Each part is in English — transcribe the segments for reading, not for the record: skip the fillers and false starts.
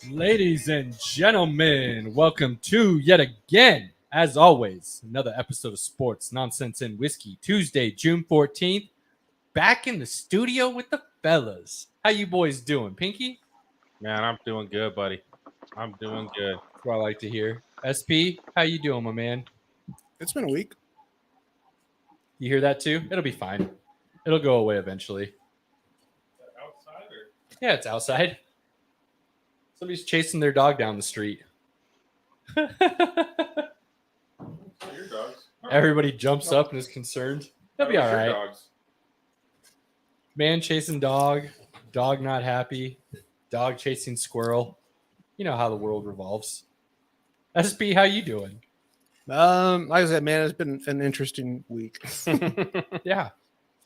Ladies and gentlemen, welcome to yet again, as always, another episode of Sports Nonsense and Whiskey. Tuesday, June 14th, back in the studio with the fellas. How you boys doing, Pinky? Man, I'm doing good, buddy. I'm doing good. That's what I like to hear. SP, how you doing, my man? It's been a week. You hear that too? It'll be fine. It'll go away eventually. Outside or? Yeah, it's outside. Somebody's chasing their dog down the street. Your dogs. Everybody jumps up and is concerned. That'll be all right. Dogs. Man chasing dog, dog not happy, dog chasing squirrel. You know how the world revolves. SB, how you doing? Like I said, man, it's been an interesting week. Yeah,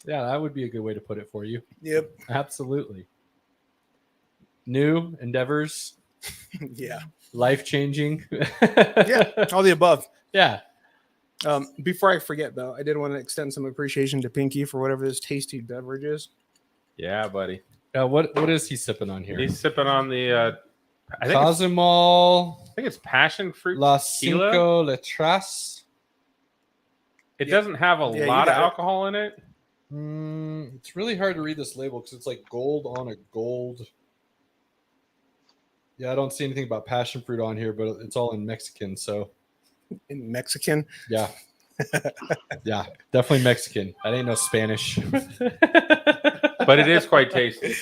that would be a good way to put it for you. Yep. Absolutely. New endeavors, Yeah. life-changing. Yeah. All the above. Yeah. Before I forget, though, I did want to extend some appreciation to Pinky for whatever this tasty beverage is. Yeah, buddy. What is he sipping on here? He's sipping on the. I think Cosmol it's passion fruit La tequila. Cinco Letras. It Yeah. doesn't have a Yeah, you lot of got it. alcohol in it. It's really hard to read this label because it's like gold on a gold. Yeah, I don't see anything about passion fruit on here, but it's all in Mexican. So In Mexican. yeah, yeah, definitely Mexican. That ain't no Spanish. But it is quite tasty. It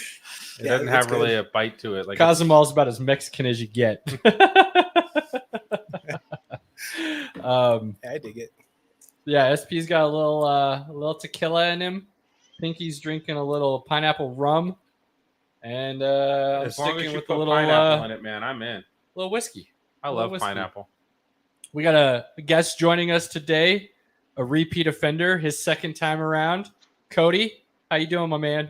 Yeah, doesn't it's have really good. a bite to it. Like Cozumol's about as Mexican as you get. I dig it. Yeah, SP's got a little tequila in him. Pinky's drinking a little pineapple rum, and I'm as long as sticking you with a put little pineapple in it, man, I'm in. little whiskey. I little love whiskey. pineapple. We got a guest joining us today, a repeat offender, his second time around. Cody, how you doing, my man?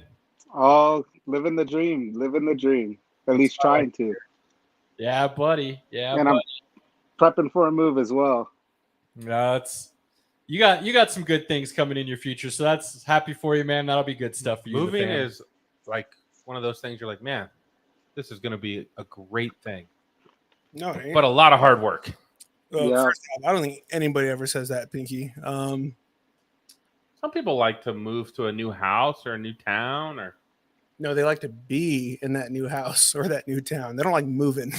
Oh, living the dream. At least trying to. Yeah, buddy. Yeah, And buddy. I'm prepping for a move as well. No, it's you got some good things coming in your future, so that's happy for you, man. That'll be good stuff for you. and the Moving fam. is like one of those things you're like, man, this is going to be a great thing, No, it ain't. but a lot of hard work. Yeah. First off, I don't think anybody ever says that, Pinky. Some people like to move to a new house or a new town or No, they like to be in that new house or that new town. They don't like moving.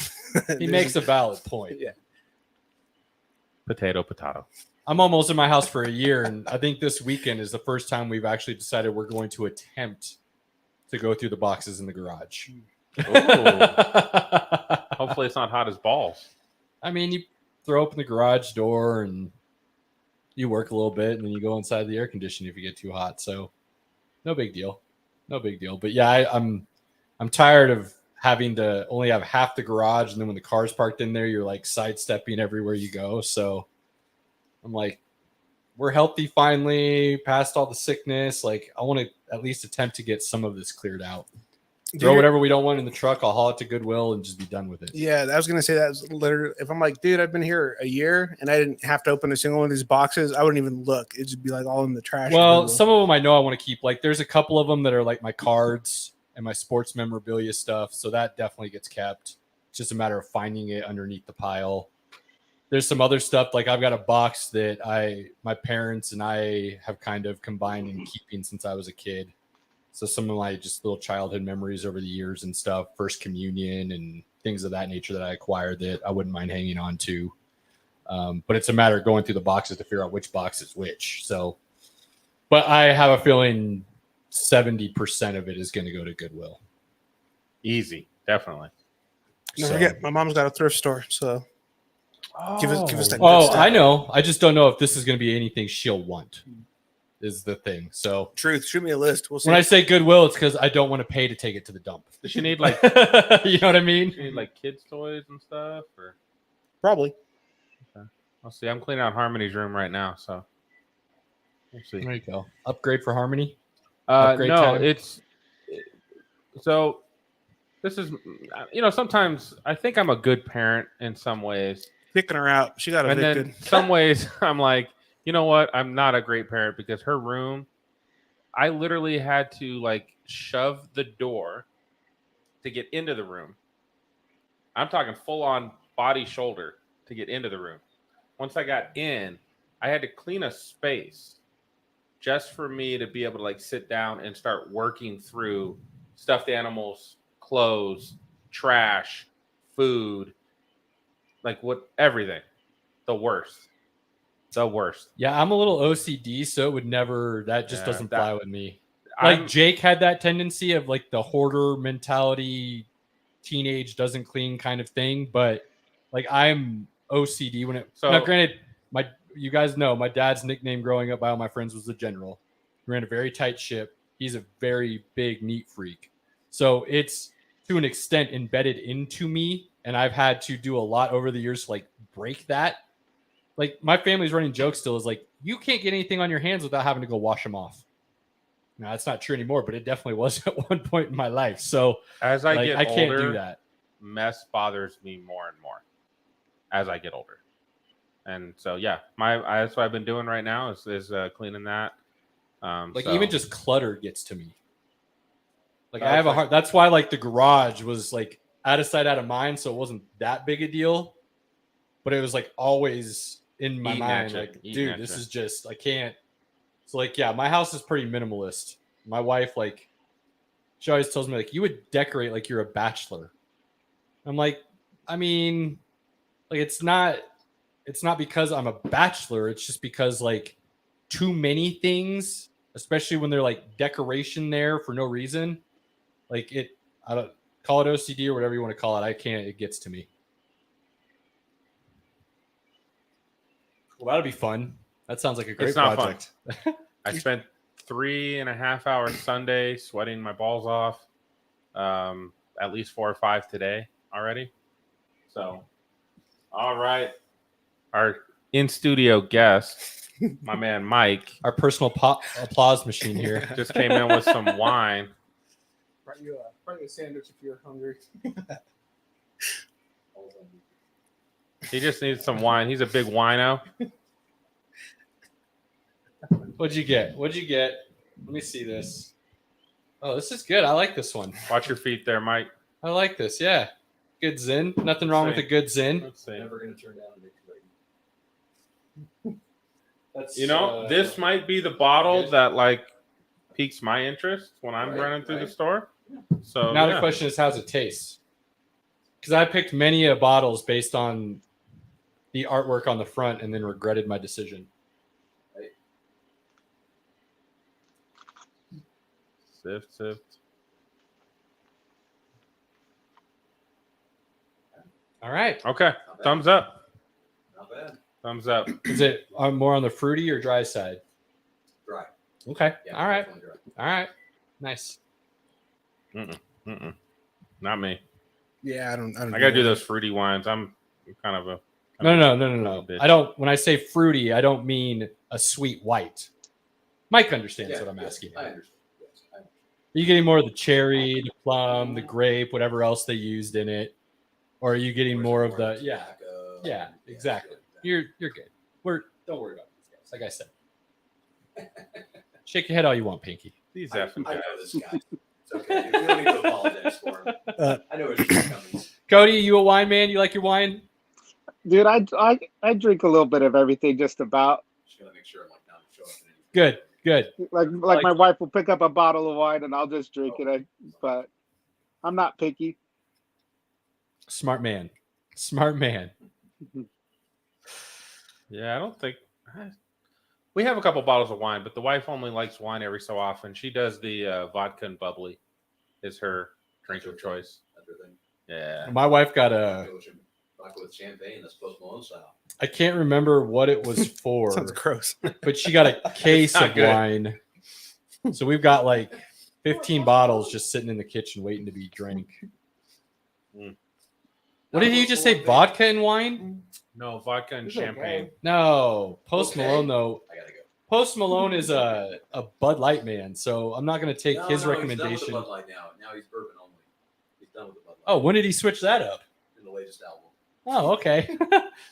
he makes a valid point. Yeah. potato. I'm almost in my house for a year, and I think this weekend is the first time we've actually decided we're going to attempt to go through the boxes in the garage. Hopefully it's not hot as balls. I mean, you throw open the garage door and you work a little bit, and then you go inside the air conditioning if you get too hot. So, no big deal. But yeah, I'm tired of having to only have half the garage, and then when the car's parked in there, you're like sidestepping everywhere you go. So, I'm like, we're healthy finally, past all the sickness. Like, I want to at least attempt to get some of this cleared out. Throw whatever we don't want in the truck. I'll haul it to Goodwill and just be done with it. Yeah, I was gonna say that's literally. If I'm like, dude, I've been here a year and I didn't have to open a single one of these boxes, I wouldn't even look. It'd just be like all in the trash. Well, some of them I know I want to keep. Like, there's a couple of them that are like my cards and my sports memorabilia stuff. So that definitely gets kept. It's just a matter of finding it underneath the pile. There's some other stuff. Like, I've got a box that my parents and I have kind of combined in keeping since I was a kid. So some of my just little childhood memories over the years and stuff, first communion and things of that nature that I acquired that I wouldn't mind hanging on to. But it's a matter of going through the boxes to figure out which box is which. So, but I have a feeling 70% of it is going to go to Goodwill. Easy, definitely. Don't forget, my mom's got a thrift store, so give us that. good Oh, stuff. I know. I just don't know if this is going to be anything she'll want. Is the thing. So Truth, shoot me a list. We'll see. when I say Goodwill, it's because I don't want to pay to take it to the dump. Does she need like You know what I mean? she need like kids' toys and stuff? Or Probably. I'll see. I'm cleaning out Harmony's room right now, so we'll see. There you go. Upgrade for Harmony. Upgrade No, time. it's so. This is, sometimes I think I'm a good parent in some ways, Picking her out. She got and evicted. then some ways I'm like, you know what? I'm not a great parent because her room, I literally had to like shove the door to get into the room. I'm talking full on body shoulder to get into the room. Once I got in, I had to clean a space just for me to be able to like sit down and start working through stuffed animals, clothes, trash, food, like everything. The worst. Yeah, I'm a little OCD, so it would never. That just doesn't fly with me. Like Jake had that tendency of like the hoarder mentality, teenage doesn't clean kind of thing. But like I'm OCD when it. So- Now, granted, you guys know my dad's nickname growing up by all my friends was the General. He ran a very tight ship. He's a very big neat freak. So it's to an extent embedded into me, and I've had to do a lot over the years to like break that. Like my family's running joke still is like, you can't get anything on your hands without having to go wash them off. Now that's not true anymore, but it definitely was at one point in my life. So as I get I can't older, do that. Mess bothers me more and more as I get older. And so, yeah, that's what I've been doing right now is cleaning that. Even just clutter gets to me. Like That's I have a hard. That's why like the garage was like out of sight, out of mind, so it wasn't that big a deal. But it was like always in my mind, like, dude, this is just I can't. So like, yeah, my house is pretty minimalist. My wife, like, she always tells me like, you would decorate like you're a bachelor. I'm like, I mean, like it's not because I'm a bachelor. It's just because like too many things, especially when they're like decoration there for no reason. Like I don't call it OCD or whatever you want to call it. I can't. It gets to me. Well, that'll be fun. That sounds like a great project. Fun. I spent 3.5 hours Sunday sweating my balls off. At least 4 or 5 today already. So, all right. Our in-studio guest, my man Mike. Our personal applause machine here. Just came in with some wine. Brought you a sandwich if you're hungry. He just needs some wine. He's a big wino. What'd you get? Let me see this. Oh, this is good. I like this one. Watch your feet there, Mike. I like this. Yeah. Good Zin. Nothing wrong with a good Zin. Let's see. Never going to turn down a Nick. That's, this might be the bottle that like piques my interest when I'm running through the store. So now the question is, how's it taste? Because I picked many bottles based on the artwork on the front and then regretted my decision. Sift. All right. Okay. Thumbs up. Not bad. Thumbs up. Is it more on the fruity or dry side? Dry. Okay. Yeah, All right. definitely dry. All right. Nice. Not me. Yeah, I don't. I gotta do those fruity wines. I'm kind of a No. bitch. I don't. When I say fruity, I don't mean a sweet white. Mike understands what I'm asking. I understand. Yes, I understand. Are you getting more of the cherry, the plum, the grape, whatever else they used in it, or are you getting more of the Yeah, exactly. You're good. Don't worry about these guys. Like I said, shake your head all you want, Pinky. These I effing know guys. this guy. It's okay. You don't need to apologize for him. I know where she's coming. Cody, you a wine man? You like your wine? Dude, I drink a little bit of everything, just about. Just gotta make sure I'm like not showing up in anything. Good. Like my wife will pick up a bottle of wine and I'll just drink it. But I'm not picky. Smart man. Yeah, I don't think we have a couple bottles of wine, but the wife only likes wine every so often. She does the vodka and bubbly is her drink of choice. That's her thing. Yeah. My wife got a. Vodka with champagne. That's Post Malone style. I can't remember what it was for, Sounds gross. but she got a case not of good. wine. So we've got like 15 bottles just sitting in the kitchen waiting to be drank. What did you just say? Vodka and wine? No, vodka and champagne. No. Post Malone, though. I gotta go. Post Malone is a Bud Light man, so I'm not going to take his recommendation. He's done with the Bud Light now. Now he's bourbon only. He's done with the Bud Light. Oh, when did he switch that up? In the latest album. Oh, okay.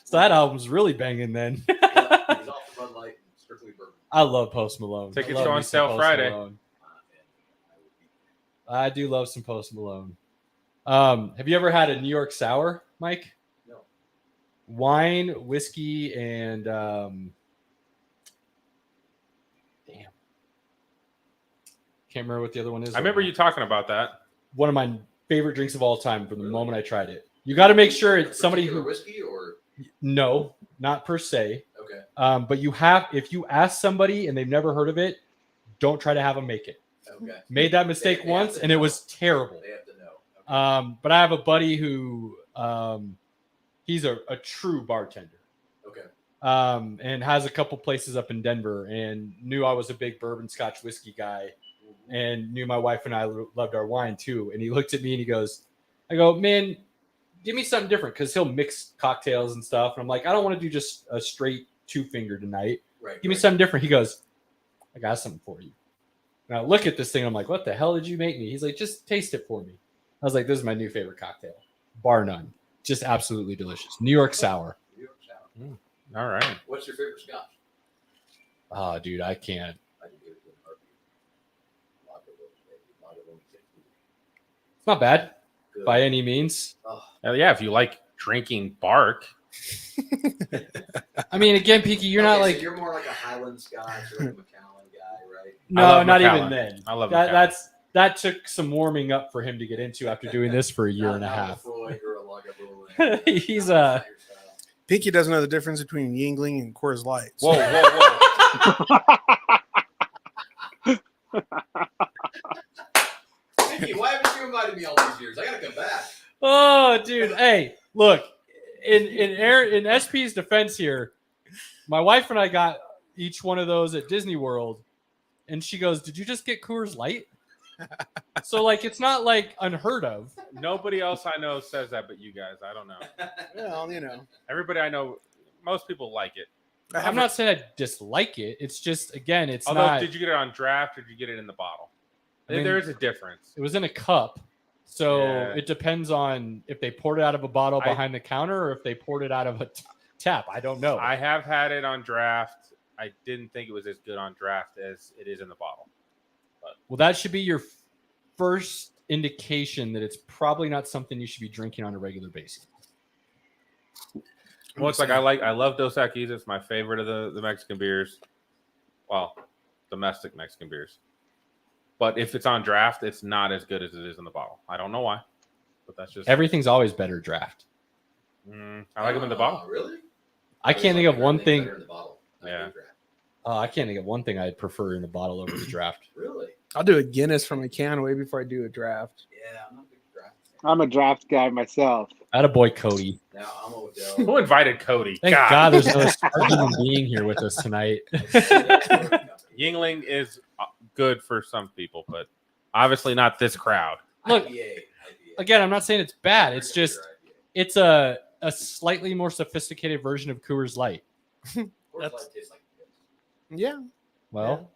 So that album's really banging then. He's off the Bud Light and strictly bourbon. I love Post Malone. Tickets I love go on me some sale Post Friday. Malone. And I would be I do love some Post Malone. Have you ever had a New York sour, Mike? No. Wine, whiskey, and can't remember what the other one is. I remember you talking about that. One of my favorite drinks of all time from the moment I tried it. You got to make sure it's somebody who whiskey or no, not per se. okay. But if you ask somebody and they've never heard of it, don't try to have them make it. Okay. Made that mistake once and it was terrible. They have to know. Okay. But I have a buddy who he's a true bartender. Okay. And has a couple places up in Denver and knew I was a big bourbon Scotch whiskey guy and knew my wife and I loved our wine too. And he looked at me and he goes, I go, man, give me something different because he'll mix cocktails and stuff. And I'm like, I don't want to do just a straight 2-finger tonight. Right. Give me something different. He goes, I got something for you. And I look at this thing. I'm like, what the hell did you make me? He's like, just taste it for me. I was like, this is my new favorite cocktail, bar none. Just absolutely delicious. New York sour. New York sour. All right. What's your favorite Scotch? Oh, dude, I can't. I can give it to a heartbeat. Lager 160. It's not bad Good. by any means. Oh, Yeah, if you like drinking bark. I mean, again, Peaky, you're not so like you're more like a Highland Scotch or like a Macallan guy, right? no, love not Macallan. even then. I love that. Macallan. That took some warming up for him to get into after doing this for a year and a half. He's Pinky doesn't know the difference between Yingling and Coors Light. Whoa, whoa, whoa. Pinky, why haven't you invited me all these years? I gotta come back. Oh, dude. Hey, look, in SP's defense here, my wife and I got each one of those at Disney World, and she goes, "Did you just get Coors Light?" So, like, it's not like unheard of. Nobody else I know says that but you guys. I don't know. Well, you know. Everybody I know, most people like it. I'm not saying I dislike it. It's just, again, it's Although, not. did you get it on draft or did you get it in the bottle? I mean, there is a difference. It was in a cup. So Yeah. it depends on if they poured it out of a bottle behind the counter or if they poured it out of a tap. I don't know. I have had it on draft. I didn't think it was as good on draft as it is in the bottle. Well, that should be your first indication that it's probably not something you should be drinking on a regular basis. Well, it's like I love Dos Equis. It's my favorite of the Mexican beers. Well, domestic Mexican beers. But if it's on draft, it's not as good as it is in the bottle. I don't know why, but that's just Everything's always better draft. I like them in the bottle. Really? I can't think of one thing. In the bottle. Yeah. I can't think of one thing I'd prefer in a bottle over the draft. Really? I'll do a Guinness from a can way before I do a draft. Yeah, I'm not a big draft fan. I'm a draft guy myself. Attaboy, Cody. Now I'm a Odell. Who invited Cody? Thank God there's another smart human being here with us tonight. Yingling is good for some people, but obviously not this crowd. Look, IPA. Again, I'm not saying it's bad. It's just it's a slightly more sophisticated version of Coors Light. Coors Light tastes like this. Yeah. Well,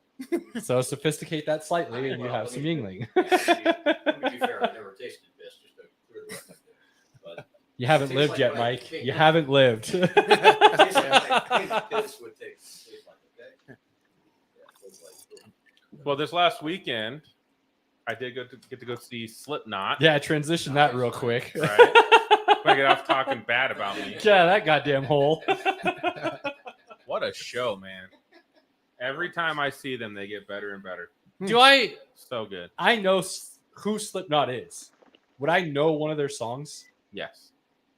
so sophisticate that slightly, and you have some Yingling. Let me be fair, I've never tasted this, just to clear the record. But You haven't Tastes lived like yet, Mike. Mike. You haven't lived. it tastes like this would taste like, okay? Yeah, it tastes like- Well, this last weekend, I did get to go see Slipknot. Yeah, transition that real quick. Right. Quick get off talking bad about me. Yeah, that goddamn hole. What a show, man! Every time I see them, they get better and better. Do I So good. know who Slipknot is? Would I know one of their songs? Yes,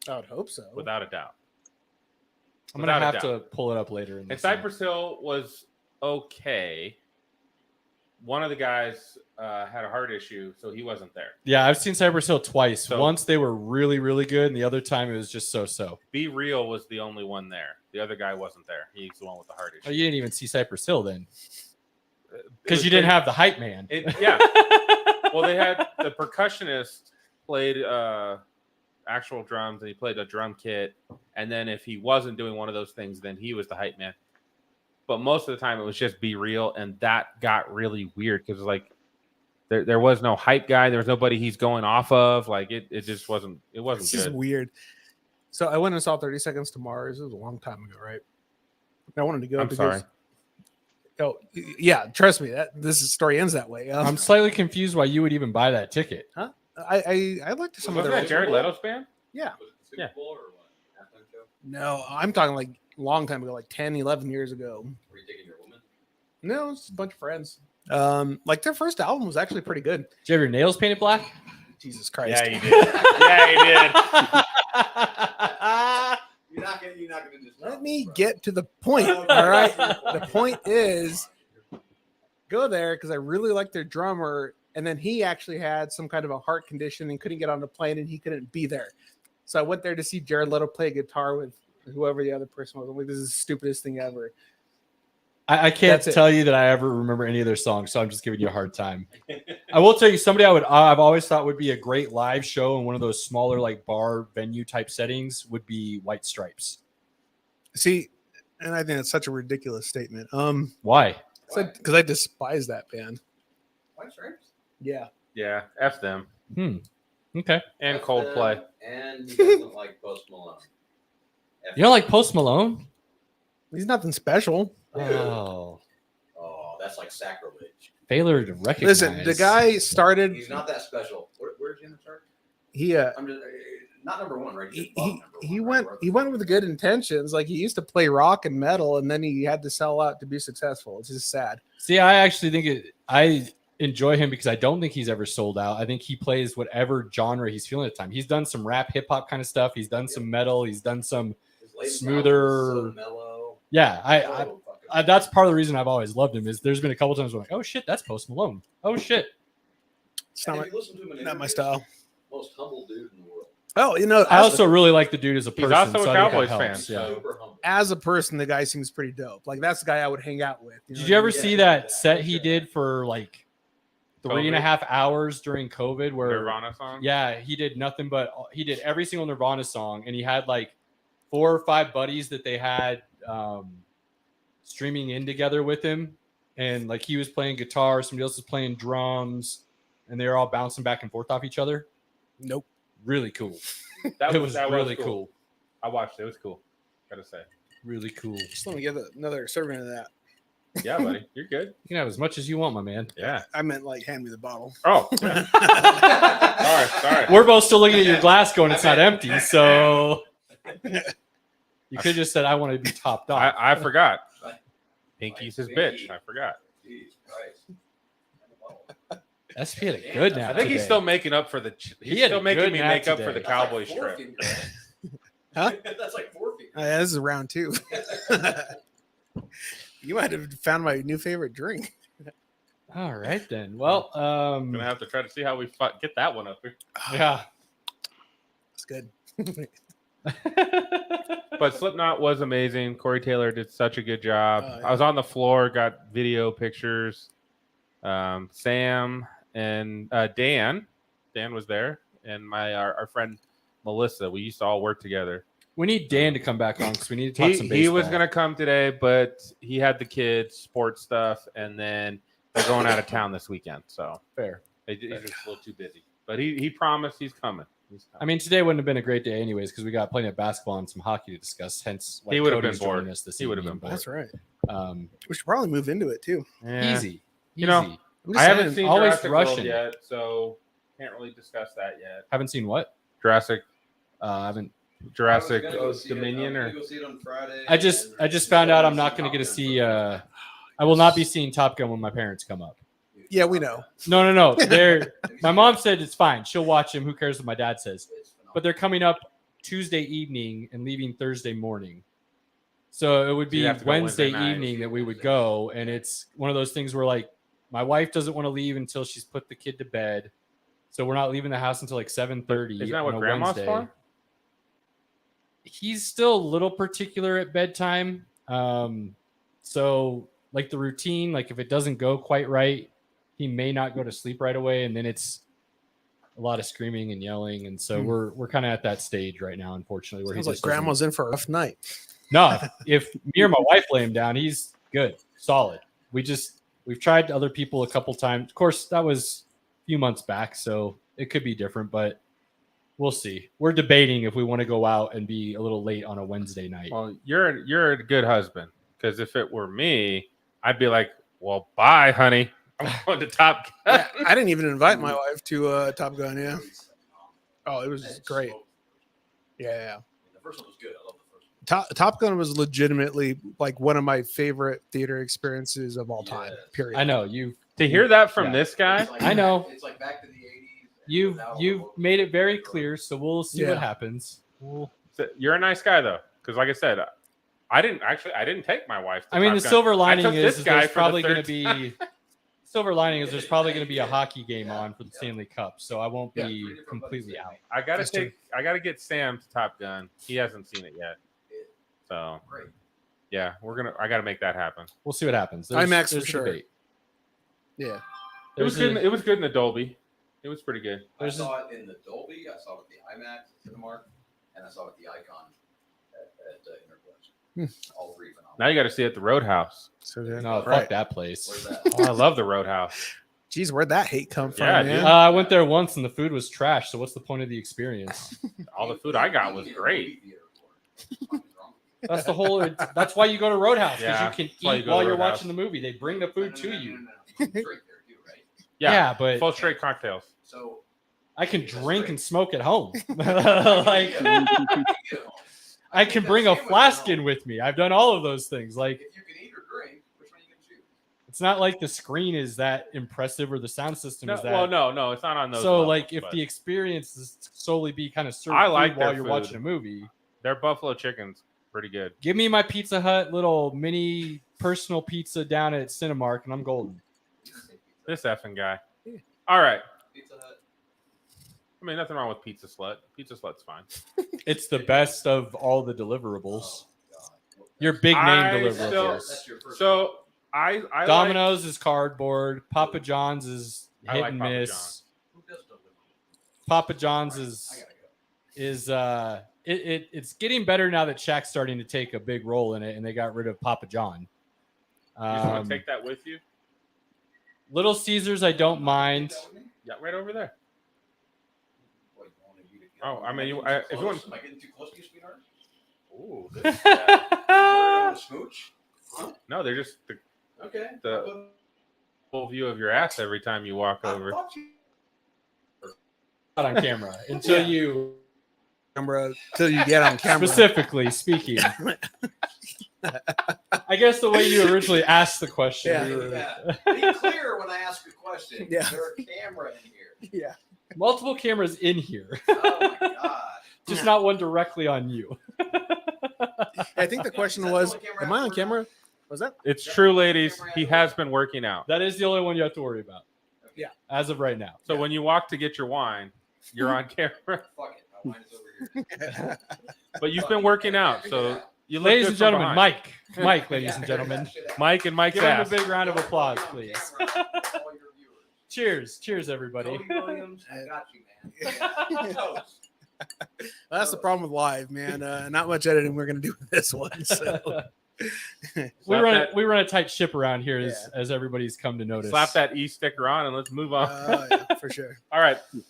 I would hope so. without a doubt. I'm gonna Without a have to pull it up later. And Cypress Hill was okay. One of the guys had a heart issue, so he wasn't there. Yeah, I've seen Cypress Hill twice. So- Once they were really, really good, and the other time it was just so-so. Be Real was the only one there. The other guy wasn't there. He's the one with the heart issue. Oh, you didn't even see Cypress Hill then, It because was you didn't pretty- have the hype man. Yeah. Well, they had the percussionist played actual drums, and he played a drum kit. And then if he wasn't doing one of those things, then he was the hype man. But most of the time, it was just Be Real, and that got really weird because like there was no hype guy. There was nobody he's going off of. Like it just wasn't. It wasn't This is good. weird. So I went and saw 30 Seconds to Mars. It was a long time ago, right? I wanted to go. I'm sorry. Oh, yeah. Trust me. This story ends that way. I'm slightly confused why you would even buy that ticket. Huh? I liked some of Wasn't their. that Jared Leto's band? Yeah. Was it the Super Yeah. Bowl or what? Halftime show? No, I'm talking like a long time ago, like 10, 11 years ago. Were you taking your woman? No, it's a bunch of friends. Like their first album was actually pretty good. Did you have your nails painted black? Jesus Christ. Yeah, he did. Yeah, he did. You're not gonna just Let me get to the point. All right. The point is go there because I really like their drummer. And then he actually had some kind of a heart condition and couldn't get on the plane and he couldn't be there. So I went there to see Jared Leto play guitar with whoever the other person was. I'm like, this is the stupidest thing ever. I can't That's it. tell you that I ever remember any of their songs, so I'm just giving you a hard time. I will tell you somebody I've always thought would be a great live show in one of those smaller like bar venue type settings would be White Stripes. See, and I think it's such a ridiculous statement. Why? Because I despise that band. White Stripes? Yeah. Yeah, F them. Okay. And F Coldplay. them, and he doesn't like Post Malone. F You don't like Post Malone? He's nothing special. Oh, Oh, that's like sacrilege. failure to recognize. Listen, the guy started. He's not that special. Where's he in the chart? He I'm just not number one, right? He's above number he one, went right? he went with good intentions. Like he used to play rock and metal, and then he had to sell out to be successful. It's just sad. See, I actually think I enjoy him because I don't think he's ever sold out. I think he plays whatever genre he's feeling at the time. He's done some rap, hip hop kind of stuff. He's done some metal. He's done some His latest smoother. album is so mellow. Yeah, So fucking- that's part of the reason I've always loved him. Is there's been a couple times where I'm like, oh shit, that's Post Malone. Oh shit. It's And not if you listen to him in not my interviews, style. Most humble dude in the world. Oh, you know, I also really like the dude as a He's person. also a so I think that Cowboys helps, fan, Yeah. so- Super humble. as a person, the guy seems pretty dope. Like that's the guy I would hang out with. Did you ever Yeah, see yeah, that yeah, set for he sure. did for like 3.5 hours during COVID? Where Nirvana song. yeah, he did nothing but he did every single Nirvana song, and he had like 4 or 5 buddies that they had streaming in together with him, and like he was playing guitar, somebody else was playing drums, and they were all bouncing back and forth off each other. Nope. Really cool. That It was that really cool. I watched it. It was cool. Gotta say. Really cool. Just let me give another serving of that. Yeah, buddy. You're good. You can have as much as you want, my man. Yeah. I meant like hand me the bottle. Oh. Yeah. Sorry. We're both still looking at your glass going, it's not empty. So you could have just said, I want to be topped off. I forgot. Pinky's his bitch. I forgot. Jesus Christ. SP had a good nap. I think he's today. still making up for the. He He's had still a making good me nap make up for today. the Cowboys trip. Huh? That's like 4 feet. Yeah, this is round 2. You might have found my new favorite drink. All right then. Well, I'm gonna have to try to see how we get that one up here. yeah. It's good. But Slipknot was amazing. Corey Taylor did such a good job. Oh, yeah. I was on the floor, got video pictures. Sam and Dan was there, and our friend Melissa. We used to all work together. We need Dan to come back on because we need to talk some baseball. He was gonna come today, but he had the kids, sports stuff, and then they're going out of town this weekend. So fair. he's just a little too busy. But he promised he's coming. I mean, today wouldn't have been a great day anyways because we got plenty of basketball and some hockey to discuss. Hence, He would have been Cody's joining bored. us this He would have evening, been but, That's right. Um, We should probably move into it too. Yeah. Easy. You know, Easy. I'm just I haven't saying, seen always Jurassic rushing. World yet, so can't really discuss that yet. Haven't seen what? Jurassic I haven't. Jurassic I was gonna go see it, Dominion, I'm or gonna go see it on Friday, I just found out I'm not going to get to see. I will not be seeing Top Gun when my parents come up. Yeah, we know. No. My mom said it's fine. She'll watch him. Who cares what my dad says? But they're coming up Tuesday evening and leaving Thursday morning. So it would So you'd be have to go Wednesday Wednesday night. evening that we would go. And it's one of those things where like my wife doesn't want to leave until she's put the kid to bed. So we're not leaving the house until like 7:30. Isn't that on what a grandma's Wednesday. for? He's still a little particular at bedtime. So like the routine, like if it doesn't go quite right, he may not go to sleep right away. And then it's a lot of screaming and yelling. And so we're kind of at that stage right now, unfortunately, where Sounds he like just doesn't- grandma's in for a rough night. No, if me or my wife lay him down, he's good, solid. We've tried other people a couple times. Of course, that was a few months back, so it could be different, but we'll see. We're debating if we want to go out and be a little late on a Wednesday night. Well, you're a good husband, because if it were me, I'd be like, well, bye, honey. I'm going to Top Gun. Yeah, I didn't even invite my wife to Top Gun. Yeah. Oh, it was just great. Yeah. The first one was good. I love the first one. Top Gun was legitimately like one of my favorite theater experiences of all time. Yes. Period. I know To hear that from Yeah. this guy, It's like- I know. It's like back to the 80s. You've made it very clear, so we'll see Yeah. what happens. you're a nice guy though, because like I said, I didn't take my wife. To I mean, Top the Gun. silver lining took this is guy there's for the probably going to third be silver lining is there's probably going to be a hockey game on for the Stanley Cup, so I won't be completely out. I gotta That's true. I gotta get Sam to Top Gun. He hasn't seen it yet, so Great. yeah, I gotta make that happen. Wewe'll see what happens. IMAX for a sure. debate. Yeah. It was good. It was good in the Dolby. It was pretty good. I saw it in the Dolby. I saw it with the IMAX at Cinemark, and I saw it with the Icon at Interplex. All three phenomenal. Now you got to see it at the Roadhouse. So good. No, Right. fuck that place. Where's that? Oh, I love the Roadhouse. Jeez, where'd that hate come from, Yeah, man? dude. I went there once and the food was trash. So what's the point of the experience? All the food I got was great. That's the whole. That's why you go to Roadhouse because Yeah, you can that's why you eat go to while you're Roadhouse. watching the movie. They bring the food to you. Drink there too, right? Yeah, but full straight cocktails. So I can drink and smoke at home. Like I can bring a flask in with me. I've done all of those things. Like if you can eat or drink, which one are you gonna choose? it's not like the screen is that impressive or the sound system No, is that. well, no, it's not on those. So levels, like if but the experience is solely be kind of served I like food while their you're food. watching a movie, their buffalo chicken's pretty good. give me my Pizza Hut little mini personal pizza down at Cinemark and I'm golden. This effing guy. All right. Pizza Hut. I mean, nothing wrong with Pizza Slut. Pizza Slut's fine. It's the best of all the deliverables. Oh, God. Your big name I deliverables. That's your first. So I like, Domino's is cardboard. Papa John's is I hit like and Papa miss. John's. Who does deliver? Papa John's I is gotta go. it's getting better now that Shaq's starting to take a big role in it, and they got rid of Papa John. You just want Um, to take that with you? Little Caesars, I don't mind. Take that with me? Yeah, right over there. What, you wanted you to get- Oh, I mean, Am you- I if you getting too want- close? Am I getting too close to you, sweetheart? Ooh. Wanna smooch? No, they're just the Okay. The- full view of your ass every time you walk I over. thought you- Not on camera until Yeah. you Camera till you get on camera. specifically speaking. I guess the way you originally asked the question. Yeah. we were- Yeah. Be clear when I ask a question. Yeah. There's a camera in here. Yeah. Multiple cameras in here, Oh my god. just not one directly on you. I think the question Is that was, the only camera am I on after we're camera? Was that? It's true, ladies. He has been working out. That is the only one you have to worry about. Yeah. As of right now. So when you walk to get your wine, you're on camera. Fuck it. My wine is over here. But you've been working out, so you look Ladies good and from gentlemen, behind. Mike, ladies and gentlemen. Mike and Mike's Give him a ass. big round of applause, Don't please. camera all your viewers. Cheers, everybody. Cody Williams, I got you, man. Toast. That's the problem with live, man. Not much editing we're gonna do with this one. So. We Slap run that- we run a tight ship around here as everybody's come to notice. Slap that E sticker on and let's move on. Yeah, for sure. All right. Okay.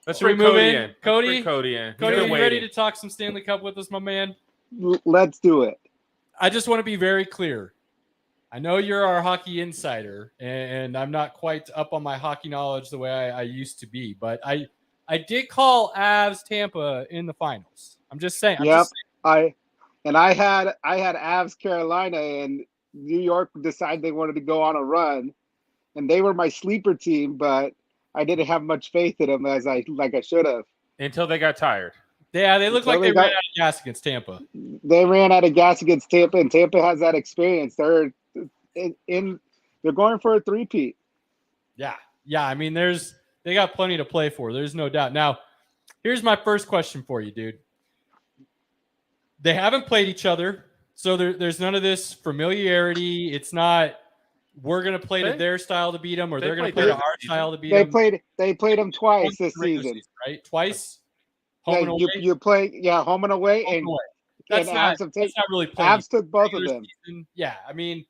Let's Should we bring move Cody in? in. Let's Cody? bring Cody in. He's Cody, been are you waiting. ready to talk some Stanley Cup with us, my man? Let's do it. I just want to be very clear. I know you're our hockey insider, and I'm not quite up on my hockey knowledge the way I used to be, but I did call Avs Tampa in the finals. I'm just saying. Yep. I had Avs Carolina, and New York decided they wanted to go on a run, and they were my sleeper team, but I didn't have much faith in them as I should have. Until they got tired. Yeah, they look So like they they got- ran out of gas against Tampa. They ran out of gas against Tampa, and Tampa has that experience. They're they're going for a three-peat. Yeah. I mean, they got plenty to play for. There's no doubt. Now, here's my first question for you, dude. They haven't played each other, so there's none of this familiarity. It's not we're gonna play to their style to beat them, or They they're gonna played play to this our season. style to beat They them. played them twice this Regular season. right? Twice. Home Yeah, and away. you play home and away, Home and and away. That's and not, Avs have that's not really playing. Avs took both of regular them. season. Yeah, I mean,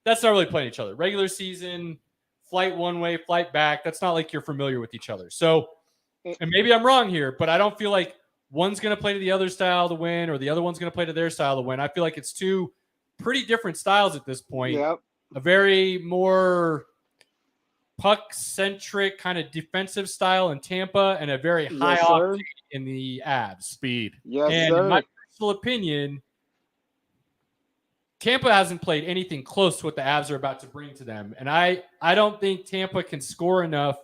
that's not really playing each other. Regular season, flight one way, flight back. That's not like you're familiar with each other. So, and maybe I'm wrong here, but I don't feel like one's going to play to the other style to win, or the other one's going to play to their style to win. I feel like it's two pretty different styles at this point. Yep. A very more puck-centric kind of defensive style in Tampa and a very high Yes, sir. octane in the Avs. Speed. Yes, And sir. in my personal opinion, Tampa hasn't played anything close to what the Avs are about to bring to them. And I don't think Tampa can score enough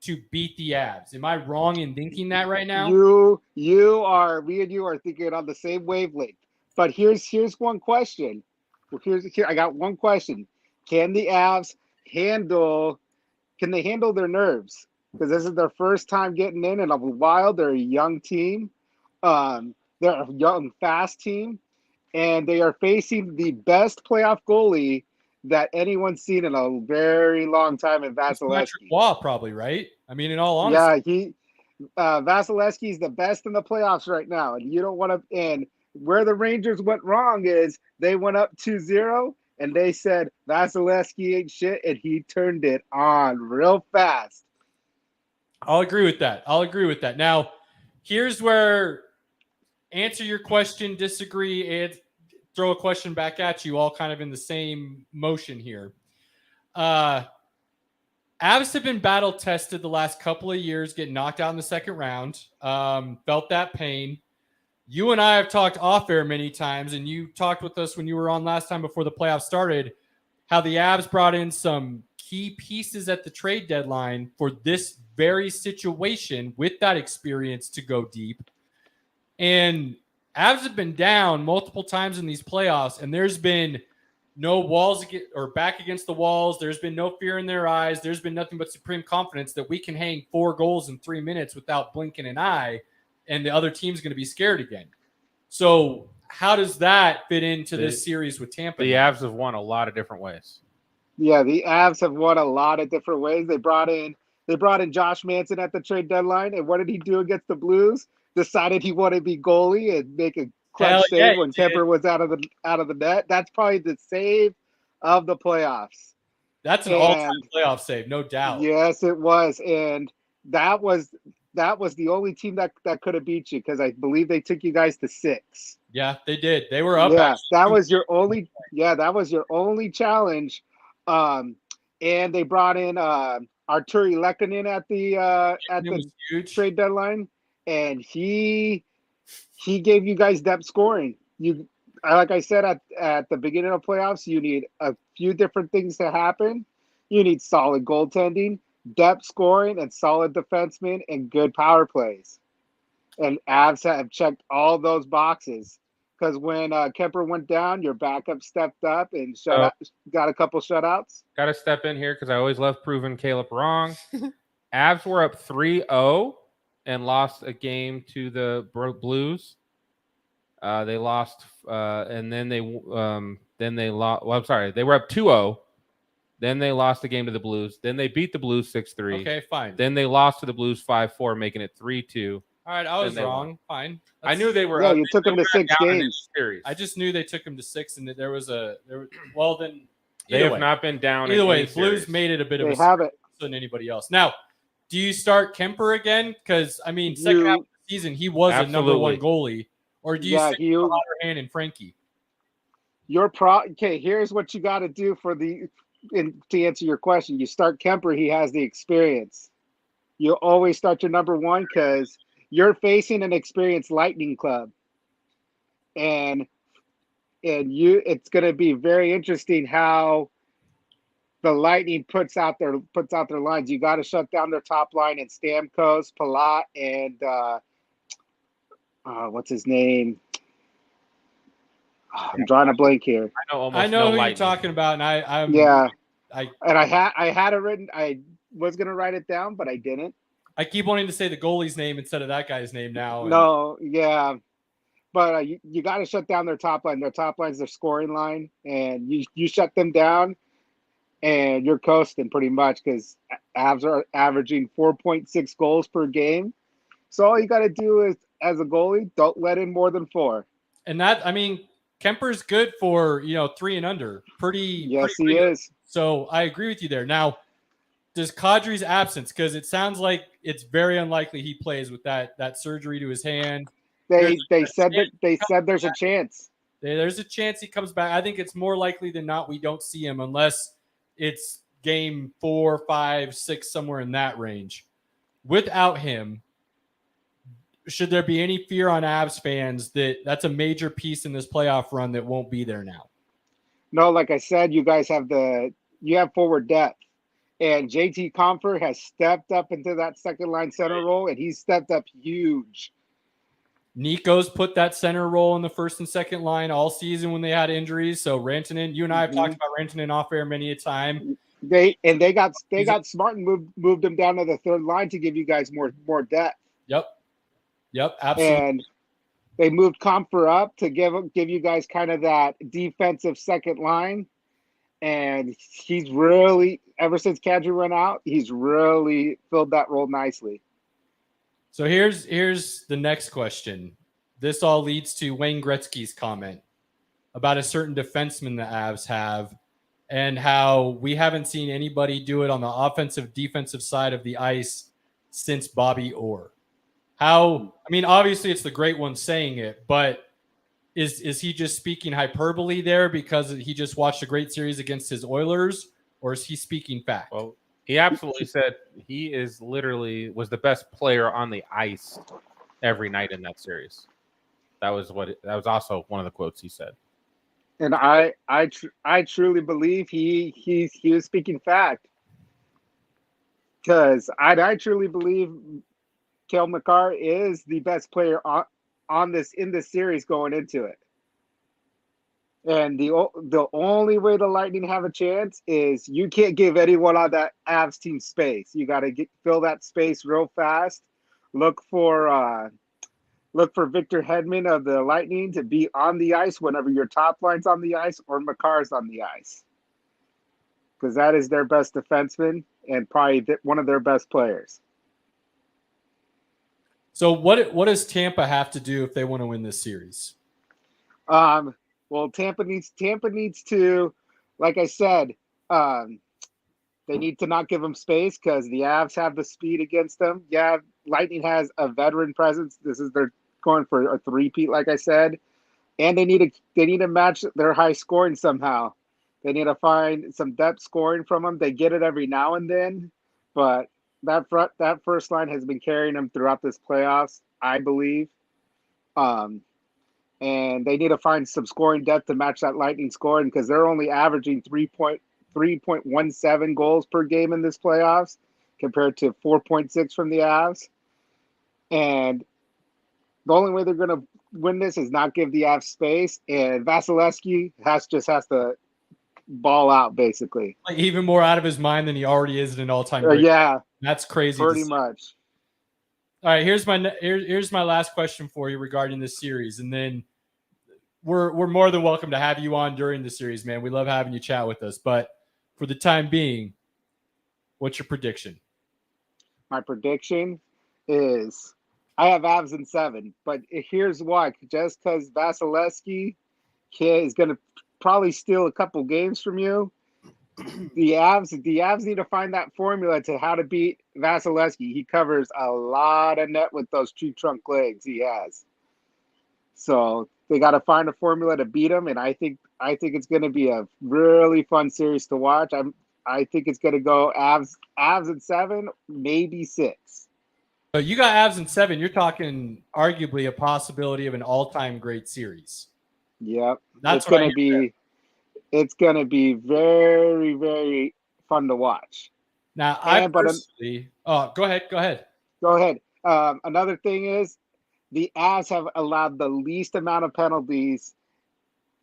to beat the Avs. Am I wrong in thinking that right now? Me and you are thinking on the same wavelength. But here's one question. I got one question. Can the Avs handle their nerves? Because this is their first time getting in a while. They're a young team. They're a young, fast team. And they are facing the best playoff goalie that anyone's seen in a very long time in Vasilevsky. Wah, probably, right? I mean, in all honesty. Yeah, Vasilevsky's the best in the playoffs right now. And you don't want to – and where the Rangers went wrong is they went up 2-0, and they said Vasilevsky ain't shit, and he turned it on real fast. I'll agree with that. Now, here's where answer your question, disagree, and throw a question back at you, all kind of in the same motion here. Avs have been battle tested the last couple of years, getting knocked out in the second round. Felt that pain. You and I have talked off air many times, and you talked with us when you were on last time before the playoffs started, how the Avs brought in some key pieces at the trade deadline for this very situation with that experience to go deep. And Avs have been down multiple times in these playoffs, and there's been no walls or back against the walls. There's been no fear in their eyes. There's been nothing but supreme confidence that we can hang 4 goals in 3 minutes without blinking an eye, and the other team's going to be scared again. So how does that fit into this series with Tampa? The Avs have won a lot of different ways. Yeah, the Avs have won a lot of different ways. They brought in Josh Manson at the trade deadline, and what did he do against the Blues? Decided he wanted to be goalie and make a clutch save when Kemper was out of the net. That's probably the save of the playoffs. That's an all-time playoff save, no doubt. Yes, it was, and that was the only team that could have beat you, because I believe they took you guys to 6. Yeah, they did. They were up. Yeah, that was your only. Yeah, that was your only challenge. And they brought in Arturi Lehkonen at the trade deadline, and he gave you guys depth scoring. Like I said at the beginning of playoffs, you need a few different things to happen. You need solid goaltending, depth scoring, and solid defensemen and good power plays. And Avs have checked all those boxes, because when Kemper went down, your backup stepped up and got a couple shutouts. Got to step in here because I always love proving Caleb wrong. Avs were up 3-0 and lost a game to the Blues. They lost, and then they lost. Well, I'm sorry, they were up 2-0. Then they lost the game to the Blues. Then they beat the Blues 6-3. Okay, fine. Then they lost to the Blues 5-4, making it 3-2. All right, I was wrong. Fine. I knew they were. Yeah, you took them to 6 games. I just knew they took them to 6, and that there was then they have not been down. Either way, the Blues made it a bit of a have it than anybody else. Now, do you start Kemper again? Because I mean, second half of the season, he was a number 1 goalie, or do you stick with Otterhand and Frankie? Okay, here's what you got to do to answer your question. You start Kemper; he has the experience. You always start your number 1 because you're facing an experienced Lightning club, and it's going to be very interesting how the Lightning puts out their lines. You got to shut down their top line and Stamkos, Palat, and what's his name? I'm drawing a blank here. I know who you're talking about, and I had it written. I was gonna write it down, but I didn't. I keep wanting to say the goalie's name instead of that guy's name now. No, yeah, but you got to shut down their top line. Their top line's their scoring line, and you shut them down, and you're coasting pretty much, because Avs are averaging 4.6 goals per game. So all you got to do is, as a goalie, don't let in more than 4. And that, I mean, Kemper's good for 3 and under. Yes, he is. So I agree with you there. Now, does Kadri's absence, because it sounds like it's very unlikely he plays with that surgery to his hand. They said there's a chance. There's a chance he comes back. I think it's more likely than not we don't see him unless it's game 4, 5, 6, somewhere in that range. Without him, should there be any fear on Avs fans that that's a major piece in this playoff run that won't be there now? No, like I said, you guys have forward depth. And JT Comfort has stepped up into that second line center role, and he's stepped up huge. Nico's put that center role in the first and second line all season when they had injuries. So Rantanen, you and I have talked about Rantanen off air many a time. They got smart and moved him down to the third line to give you guys more depth. Yep, absolutely. And they moved Comfort up to give you guys kind of that defensive second line. And he's really, ever since Kadri went out, he's really filled that role nicely. So here's the next question. This all leads to Wayne Gretzky's comment about a certain defenseman the Avs have and how we haven't seen anybody do it on the offensive defensive side of the ice since Bobby Orr. Obviously it's the great one saying it, but is he just speaking hyperbole there because he just watched a great series against his Oilers, or is he speaking fact? Well, he absolutely said he was the best player on the ice every night in that series. That was also one of the quotes he said. And I truly believe he was speaking fact, because I truly believe Cale Makar is the best player in this series going into it. And the only way the Lightning have a chance is you can't give anyone on that Avs team space. You got to fill that space real fast. Look for Victor Hedman of the Lightning to be on the ice whenever your top line's on the ice or Makar's on the ice, because that is their best defenseman and probably one of their best players. So what does Tampa have to do if they want to win this series? Well, Tampa needs to, like I said, they need to not give them space because the Avs have the speed against them. Yeah, Lightning has a veteran presence. They're going for a three-peat, like I said, and they need to match their high scoring somehow. They need to find some depth scoring from them. They get it every now and then, but that first line has been carrying them throughout this playoffs, I believe. And they need to find some scoring depth to match that Lightning scoring, because they're only averaging 3.17 goals per game in this playoffs compared to 4.6 from the Avs. And the only way they're going to win this is not give the Avs space. And Vasilevsky has to ball out, basically. Like even more out of his mind than he already is at an all-time. Yeah, that's crazy. Pretty much. All right, here's my last question for you regarding this series, and then we're more than welcome to have you on during the series, man. We love having you chat with us. But for the time being, what's your prediction? My prediction is I have Avs in 7, but here's why. Just because Vasilevsky is going to probably steal a couple games from you, the Avs need to find that formula to how to beat Vasilevsky. He covers a lot of net with those tree trunk legs he has. So they got to find a formula to beat him, and I think it's going to be a really fun series to watch. I think it's going to go Avs in 7, maybe 6. So you got Avs in 7. You're talking arguably a possibility of an all-time great series. Yep, that's it's going to be very, very fun to watch. Now, go ahead. Another thing is the Avs have allowed the least amount of penalties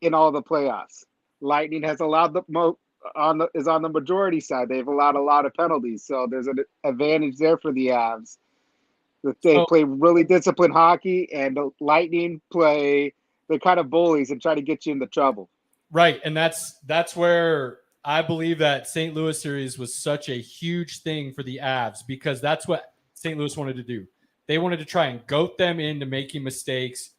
in all the playoffs. Lightning has allowed is on the majority side. They've allowed a lot of penalties, so there's an advantage there for the Avs. They play really disciplined hockey, and the Lightning they're kind of bullies and try to get you into trouble. Right, and that's where I believe that St. Louis series was such a huge thing for the Avs, because that's what St. Louis wanted to do. They wanted to try and goat them into making mistakes,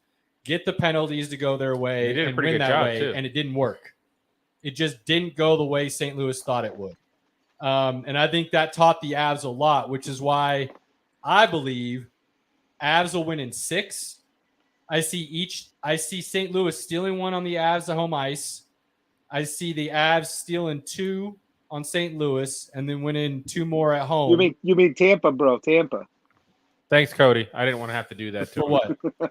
get the penalties to go their way, and win that way, too. And it didn't work. It just didn't go the way St. Louis thought it would. And I think that taught the Avs a lot, which is why I believe Avs will win in 6. I see St. Louis stealing one on the Avs at home ice. I see the Avs stealing 2 on St. Louis and then winning 2 more at home. You mean Tampa, bro? Tampa. Thanks, Cody. I didn't want to have to do that to For him. what?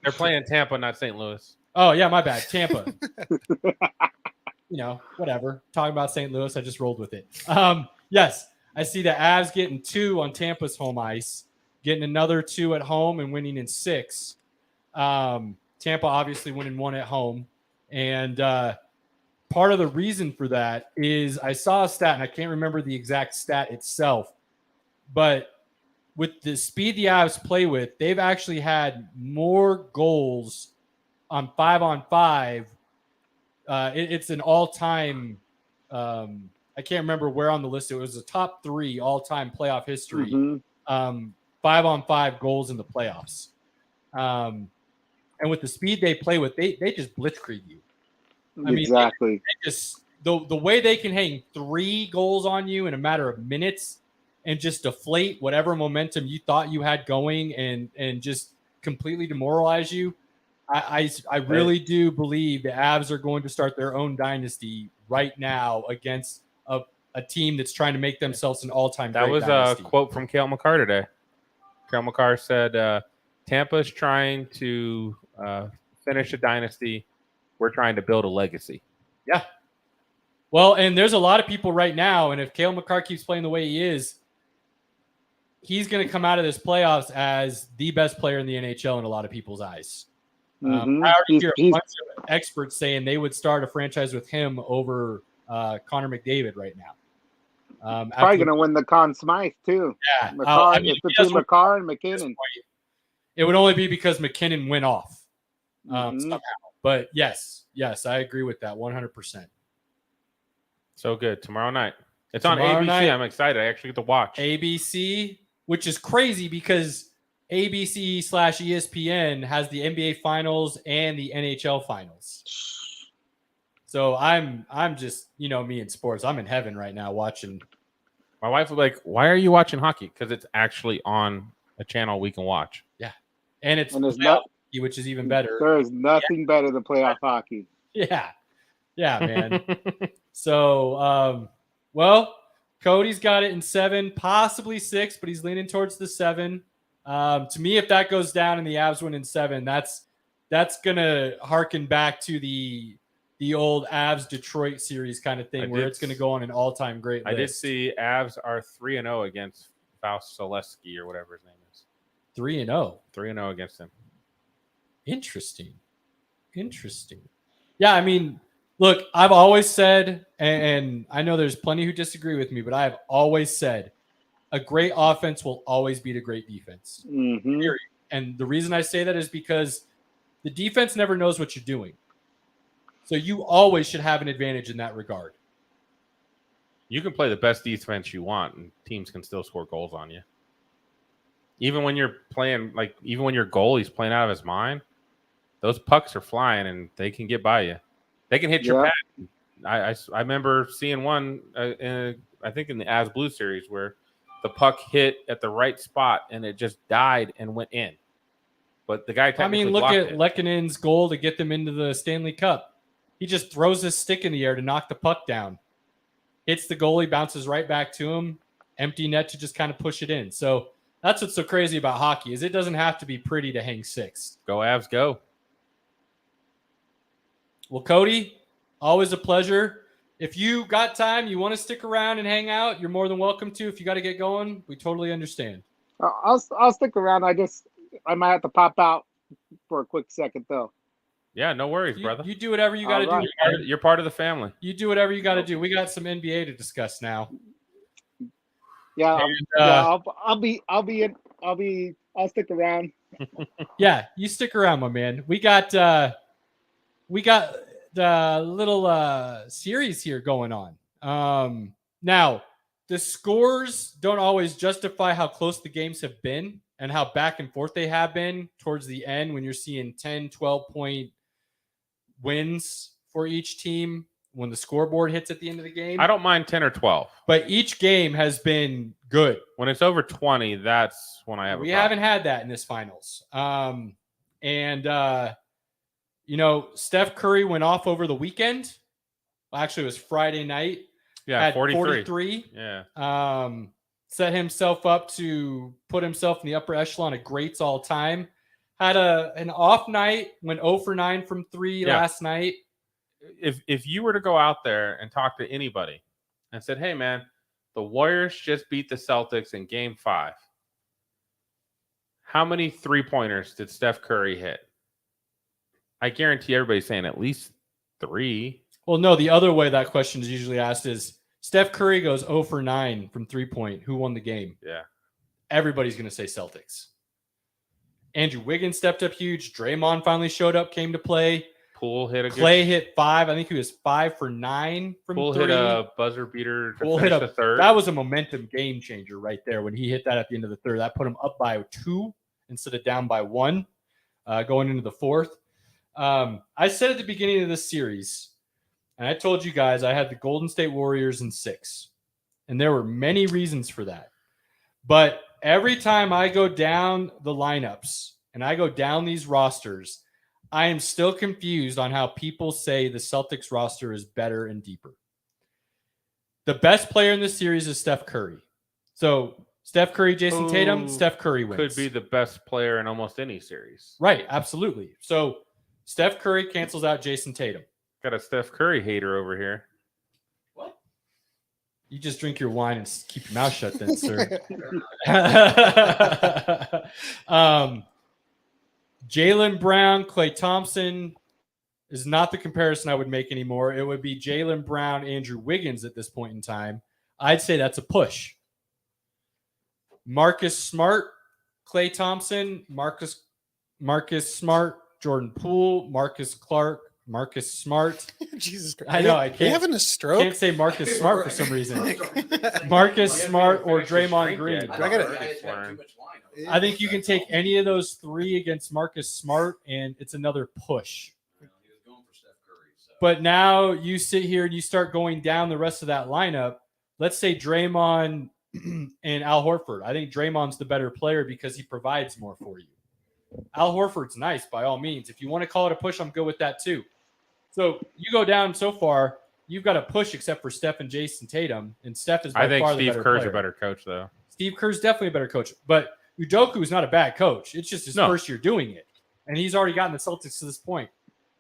They're playing Tampa, not St. Louis. Oh, yeah, my bad. Tampa. Whatever. Talking about St. Louis, I just rolled with it. Yes, I see the Avs getting 2 on Tampa's home ice, getting another 2 at home and winning in 6. Tampa obviously winning 1 at home. And part of the reason for that is I saw a stat, and I can't remember the exact stat itself, but with the speed the Avs play with, they've actually had more goals on 5-on-5. It's an all-time. I can't remember where on the list it was. A top 3 all-time playoff history. 5-on-5 goals in the playoffs. And with the speed they play with, they just blitzkrieg you. I mean, exactly. They just the way they can hang 3 goals on you in a matter of minutes and just deflate whatever momentum you thought you had going and just completely demoralize you. I really do believe the Avs are going to start their own dynasty right now against a team that's trying to make themselves an all-time That great was dynasty. a quote from Cale Makar today. Cale Makar said, Tampa's trying to finish a dynasty. We're trying to build a legacy. Yeah. Well, and there's a lot of people right now, and if Cale Makar keeps playing the way he is, he's going to come out of this playoffs as the best player in the NHL in a lot of people's eyes. I already hear a bunch of experts saying they would start a franchise with him over Connor McDavid right now. Probably going to win the Conn Smythe, too. Yeah. McCarr, it's between McCarr and McKinnon. It would only be because McKinnon went off somehow. But yes, I agree with that 100%. So good. Tomorrow night. It's Tomorrow on ABC. night, I'm excited. I actually get to watch. ABC, which is crazy because ABC/ESPN has the NBA Finals and the NHL Finals. So I'm just, me in sports. I'm in heaven right now watching. My wife was like, "Why are you watching hockey?" Because it's actually on a channel we can watch. Yeah, and it's there's playoff hockey, which is even better. There is nothing better than playoff hockey. Yeah, man. So, well, Cody's got it in 7, possibly 6, but he's leaning towards the 7. To me, if that goes down and the Avs win in 7, that's gonna harken back to the old Avs Detroit series kind of thing, where it's gonna go on an all-time great list. I did see Avs are 3-0 against Faust Selesky or whatever his name is. 3-0. 3-0 against him. Interesting. Yeah, I mean, look, I've always said, and I know there's plenty who disagree with me, but I've always said a great offense will always beat a great defense. Period. And the reason I say that is because the defense never knows what you're doing. So you always should have an advantage in that regard. You can play the best defense you want, and teams can still score goals on you. Even when you're playing, even when your goalie's playing out of his mind, those pucks are flying, and they can get by you. They can hit your pad. I remember seeing one, I think in the Avs Blue series, where the puck hit at the right spot, and it just died and went in. But the guy look at Lekkonen's goal to get them into the Stanley Cup. He just throws his stick in the air to knock the puck down. Hits the goalie, bounces right back to him. Empty net to just kind of push it in. So that's what's so crazy about hockey is it doesn't have to be pretty to hang 6. Go Avs, go. Well, Cody, always a pleasure. If you got time, you want to stick around and hang out, you're more than welcome to. If you got to get going, we totally understand. I'll stick around. I might have to pop out for a quick second, though. Yeah, no worries, brother. You do whatever you got to do. You're part of the family. You do whatever you got to do. We got some NBA to discuss now. Yeah, I'll stick around. Yeah, you stick around, my man. We got the little series here going on. Now, the scores don't always justify how close the games have been and how back and forth they have been towards the end when you're seeing 10, 12-point wins for each team when the scoreboard hits at the end of the game. I don't mind 10 or 12. But each game has been good. When it's over 20, that's when I have We haven't had that in this finals. Steph Curry went off over the weekend. Well, actually, it was Friday night. Yeah, had 43. 43. Yeah. Set himself up to put himself in the upper echelon of greats all time. Had an off night, went 0 for 9 from 3 last night. If you were to go out there and talk to anybody and said, hey, man, the Warriors just beat the Celtics in game 5. How many three-pointers did Steph Curry hit? I guarantee everybody's saying at least 3. Well, no, the other way that question is usually asked is Steph Curry goes 0 for 9 from 3-point. Who won the game? Yeah. Everybody's going to say Celtics. Andrew Wiggins stepped up huge. Draymond finally showed up, came to play. Poole hit a Clay hit 5. I think he was 5 for 9 from Poole 3. hit a buzzer beater to Poole finish hit the third. That was a momentum game changer right there when he hit that at the end of the third. That put him up by 2 instead of down by 1 going into the fourth. I said at the beginning of this series, and I told you guys I had the Golden State Warriors in 6. And there were many reasons for that. But every time I go down the lineups and I go down these rosters, I am still confused on how people say the Celtics roster is better and deeper. The best player in this series is Steph Curry. So Steph Curry, Jason Tatum, Steph Curry wins. Could be the best player in almost any series. Right, absolutely. So Steph Curry cancels out Jason Tatum. Got a Steph Curry hater over here. What? You just drink your wine and keep your mouth shut then, sir. Jaylen Brown, Klay Thompson is not the comparison I would make anymore. It would be Jaylen Brown, Andrew Wiggins at this point in time. I'd say that's a push. Marcus Smart, Klay Thompson, Marcus Smart, Jordan Poole, Marcus Clark, Marcus Smart. Jesus Christ. I know. I Are you can't. having a stroke? Can't say Marcus Smart for some reason. Marcus Smart or Draymond Green. I think you can take any of those 3 against Marcus Smart, and it's another push. But now you sit here and you start going down the rest of that lineup. Let's say Draymond and Al Horford. I think Draymond's the better player because he provides more for you. Al Horford's nice by all means. If you want to call it a push, I'm good with that too. So you go down so far, you've got a push except for Steph and Jason Tatum, and Steph is by far the better Steve Kerr's player. a better coach, though. Steve Kerr's definitely a better coach, but Udoka is not a bad coach. It's just his first year doing it, and he's already gotten the Celtics to this point.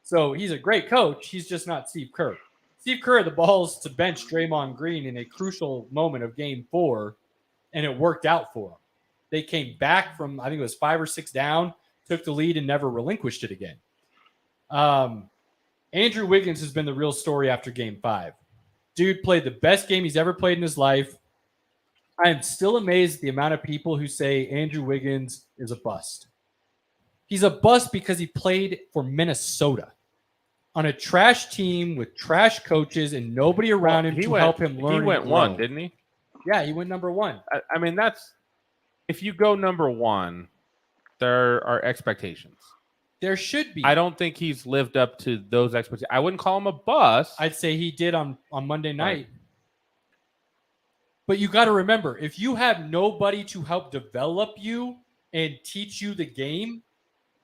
So he's a great coach. He's just not Steve Kerr. Steve Kerr had the balls to bench Draymond Green in a crucial moment of Game 4, and it worked out for him. They came back from, I think it was 5 or 6 down, took the lead, and never relinquished it again. Andrew Wiggins has been the real story after Game 5. Dude played the best game he's ever played in his life. I am still amazed at the amount of people who say Andrew Wiggins is a bust. He's a bust because he played for Minnesota on a trash team with trash coaches and nobody around him to help him learn. He went 1, didn't he? Yeah, he went number 1. I mean, that's if you go number 1, there are expectations. There should be. I don't think he's lived up to those expectations. I wouldn't call him a bust. I'd say he did on Monday night. Right. But you got to remember, if you have nobody to help develop you and teach you the game,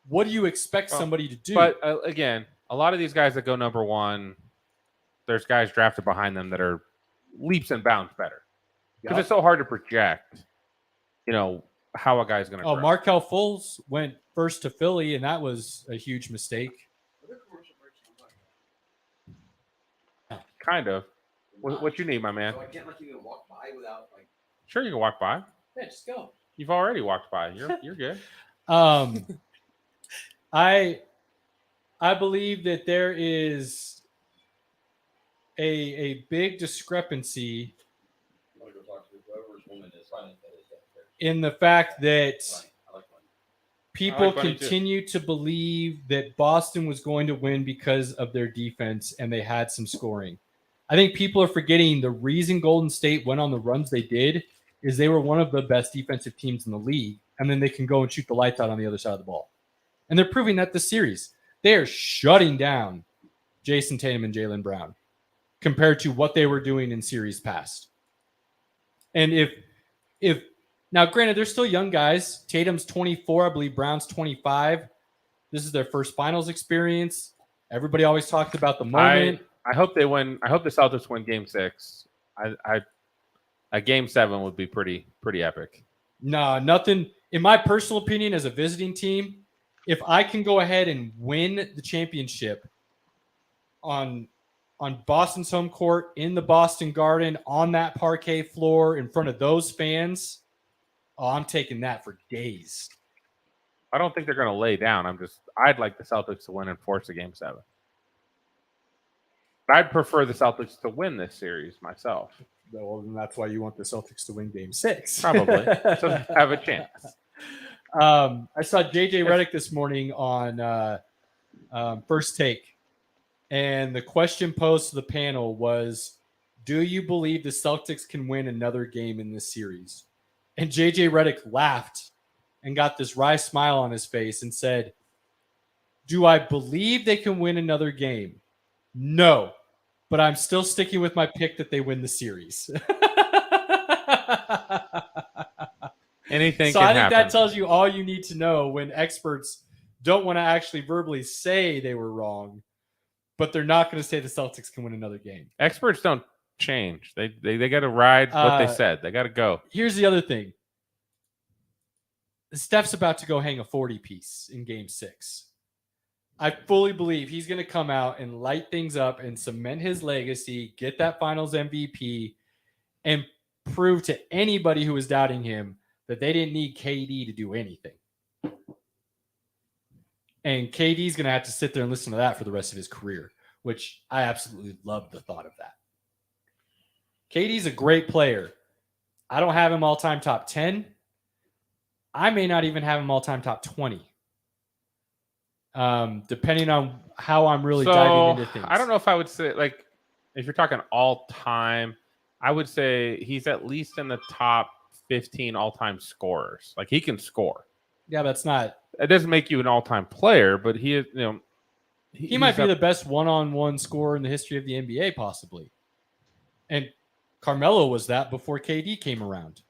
what do you expect somebody to do? But again, a lot of these guys that go number 1, there's guys drafted behind them that are leaps and bounds better. Because it's so hard to project, how a guy's going to grow. Markelle Fultz went first to Philly, and that was a huge mistake. Kind of. What you need, my man? So I can't let you walk by without Sure, you can walk by. Yeah, just go. You've already walked by. You're good. I believe that there is a big discrepancy in the fact that people continue to believe that Boston was going to win because of their defense and they had some scoring. I think people are forgetting the reason Golden State went on the runs they did is they were one of the best defensive teams in the league, and then they can go and shoot the lights out on the other side of the ball. And they're proving that this series. They are shutting down Jason Tatum and Jaylen Brown compared to what they were doing in series past. And if now, granted, they're still young guys. Tatum's 24, I believe Brown's 25. This is their first finals experience. Everybody always talked about the moment. I hope they win. I hope the Celtics win Game 6 A game 7 would be pretty epic. No, nothing. In my personal opinion, as a visiting team, if I can go ahead and win the championship on Boston's home court, in the Boston Garden, on that parquet floor, in front of those fans, I'm taking that for days. I don't think they're going to lay down. I'd like the Celtics to win and force a game 7. But I'd prefer the Celtics to win this series myself. Well, then that's why you want the Celtics to win game 6. Probably. So have a chance. I saw JJ Redick this morning on First Take, and the question posed to the panel was, do you believe the Celtics can win another game in this series? And JJ Redick laughed and got this wry smile on his face and said, do I believe they can win another game? No, but I'm still sticking with my pick that they win the series. Anything so can I think happen. that tells you all you need to know when experts don't want to actually verbally say they were wrong, but they're not going to say the Celtics can win another game. Experts don't change. They got to ride what they said. They got to go. Here's the other thing. Steph's about to go hang a 40-piece in game 6. I fully believe he's going to come out and light things up and cement his legacy, get that finals MVP, and prove to anybody who was doubting him that they didn't need KD to do anything. And KD's going to have to sit there and listen to that for the rest of his career, which I absolutely love the thought of that. KD's a great player. I don't have him all-time top 10. I may not even have him all-time top 20. Depending on how I'm really diving into things. I don't know if I would say, like, if you're talking all-time, I would say he's at least in the top 15 all-time scorers. Like, he can score. Yeah, that's not. It doesn't make you an all-time player, but he is, he might be the best one-on-one scorer in the history of the NBA, possibly. And Carmelo was that before KD came around.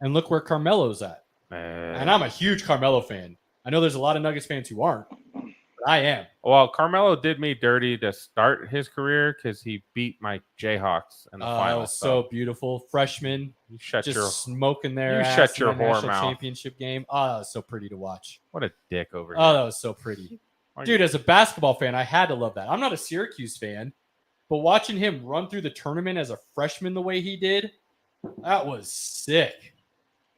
And look where Carmelo's at. And I'm a huge Carmelo fan. I know there's a lot of Nuggets fans who aren't, but I am. Well, Carmelo did me dirty to start his career because he beat my Jayhawks in the finals. That was so beautiful. Freshman, you shut just your smoking their you ass shut your in the whore national mouth. championship game. Oh, that was so pretty to watch. What a dick over here. Oh, that was so pretty. Dude, as a basketball fan, I had to love that. I'm not a Syracuse fan, but watching him run through the tournament as a freshman the way he did, that was sick.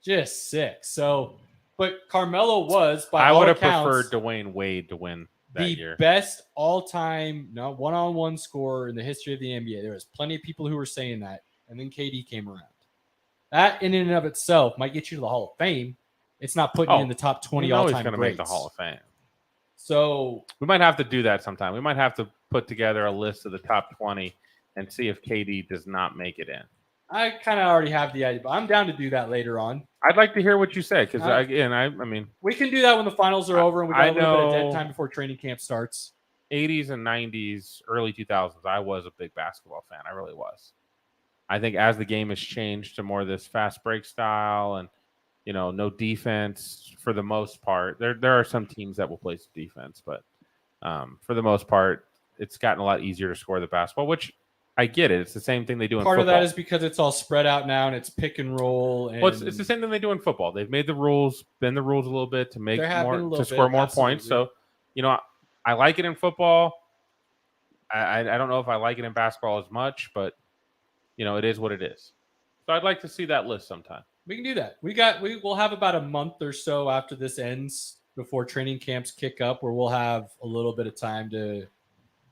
Just sick. So, but Carmelo was, by I all would have accounts, preferred Dwayne Wade to win that the year. best all-time one-on-one scorer in the history of the NBA. There was plenty of people who were saying that, and then KD came around. That in and of itself might get you to the Hall of Fame. It's not putting you in the top 20 all-time he's going to greats. make the Hall of Fame. So we might have to do that sometime. We might have to put together a list of the top 20 and see if KD does not make it in. I kind of already have the idea, but I'm down to do that later on. I'd like to hear what you say because, again, I mean, we can do that when the finals are over and we got a little bit of dead time before training camp starts. 80s and 90s, early 2000s, I was a big basketball fan. I really was. I think as the game has changed to more of this fast break style and, no defense for the most part. There are some teams that will play some defense, but for the most part, it's gotten a lot easier to score the basketball, which I get it. It's the same thing they do in football. Part of that is because it's all spread out now and it's pick and roll. And well, it's the same thing they do in football. They've made the rules, bend the rules a little bit to make more, to score more points. So, I like it in football. I don't know if I like it in basketball as much, but it is what it is. So I'd like to see that list sometime. We can do that. We'll have about a month or so after this ends before training camps kick up, where we'll have a little bit of time to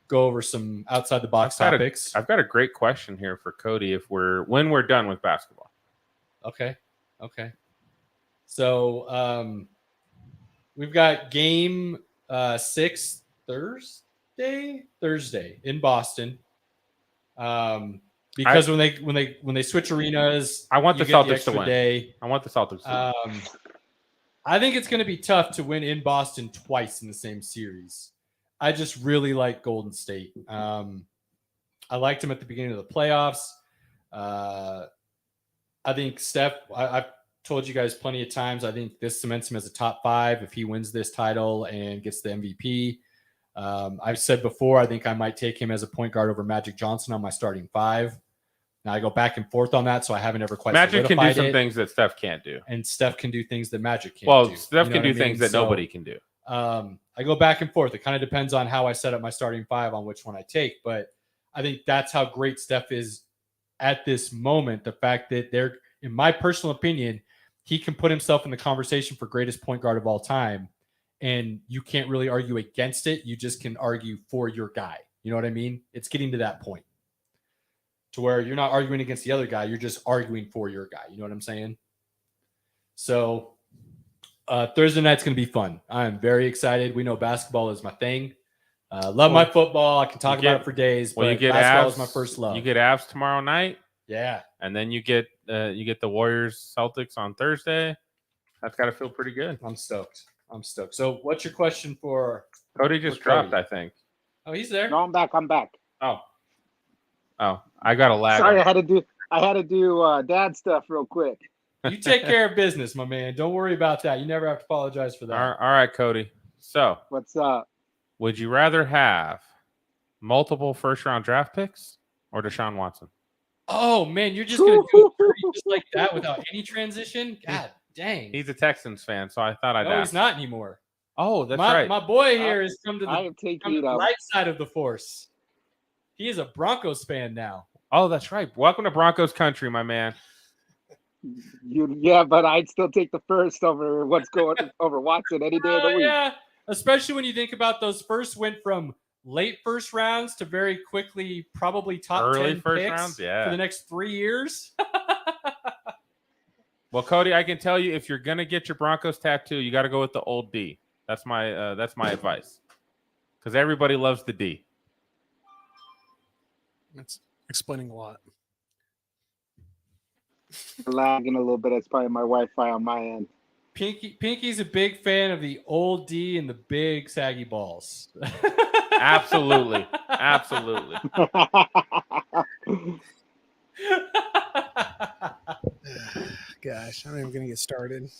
go over some outside the box topics. I've got a great question here for Cody when we're done with basketball. Okay. So we've got game 6 Thursday in Boston. Because when they switch arenas, I want the Celtics to win. Day. I want the Celtics to win. I think it's going to be tough to win in Boston twice in the same series. I just really like Golden State. I liked him at the beginning of the playoffs. I think Steph, I've told you guys plenty of times, I think this cements him as a top 5 if he wins this title and gets the MVP. I've said before, I think I might take him as a point guard over Magic Johnson on my starting 5 Now I go back and forth on that, so I haven't ever quite Magic can do solidified some it. things that Steph can't do. And Steph can do things that Magic can't Well, do. Steph You know can do what I things mean? that So, nobody can do. I go back and forth. It kind of depends on how I set up my starting five on which one I take. But I think that's how great Steph is at this moment. The fact that they're, in my personal opinion, he can put himself in the conversation for greatest point guard of all time. And you can't really argue against it. You just can argue for your guy. You know what I mean? It's getting to that point to where you're not arguing against the other guy. You're just arguing for your guy. You know what I'm saying? So Thursday night's going to be fun. I'm very excited. We know basketball is my thing. Love my football. I can talk about it for days. Well, but you get basketball Avs, is my first love. You get Avs tomorrow night. Yeah. And then you get the Warriors Celtics on Thursday. That's got to feel pretty good. I'm stoked. So what's your question for Cody? Just dropped, I think. Oh, he's there. No, I'm back. Oh, I got a lag. Sorry, I had to do dad stuff real quick. You take care of business, my man. Don't worry about that. You never have to apologize for that. All right, Cody. So, What's up? would you rather have multiple first-round draft picks or Deshaun Watson? Oh man, you're just gonna do it just like that without any transition? God dang. He's a Texans fan, so I thought I'd No, ask. he's not anymore. Oh, that's my, right. My boy here has come to the the right side of the force. He is a Broncos fan now. Oh, that's right. Welcome to Broncos country, my man. Yeah, but I'd still take the first over what's going over Watson any day of the week. Yeah, especially when you think about those first went from late first rounds to very quickly probably top Early 10 first picks rounds, yeah. for the next 3 years. Well, Cody, I can tell you if you're gonna get your Broncos tattoo, you got to go with the old D. That's my advice, because everybody loves the D. That's explaining a lot. Lagging a little bit. It's probably my Wi-Fi on my end. Pinky's a big fan of the old D and the big saggy balls. Absolutely. Gosh, I'm not even going to get started.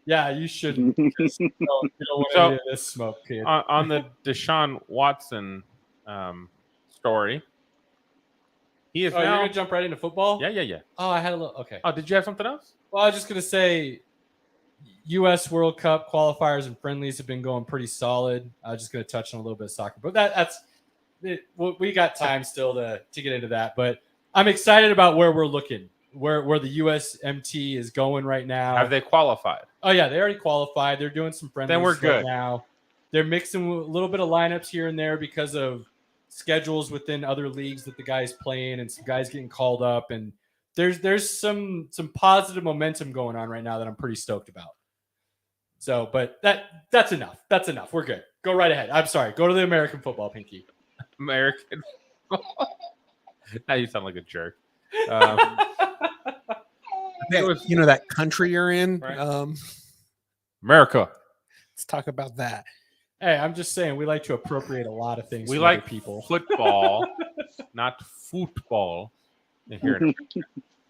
Yeah, you shouldn't. You don't want So, any of this smoke, kid. On the Deshaun Watson story, he is You're now. gonna jump right into football? Yeah. Oh, I had a little. Okay. Oh, did you have something else? Well, I was just gonna say, U.S. World Cup qualifiers and friendlies have been going pretty solid. I was just gonna touch on a little bit of soccer, but that's it. We got time still to get into that. But I'm excited about where we're looking, where the USMT is going right now. Have they qualified? Oh yeah, they already qualified. They're doing some friendlies. Then we're good. right now. They're mixing a little bit of lineups here and there because of schedules within other leagues that the guys playing and some guys getting called up, and there's some positive momentum going on right now that I'm pretty stoked about. So, but that's enough. That's enough. We're good. Go right ahead. I'm sorry. Go to the American football, Pinky. American. Now you sound like a jerk. You know that country you're in? Right. America. Let's talk about that. Hey, I'm just saying we like to appropriate a lot of things. We from like other people. football, not football. Here,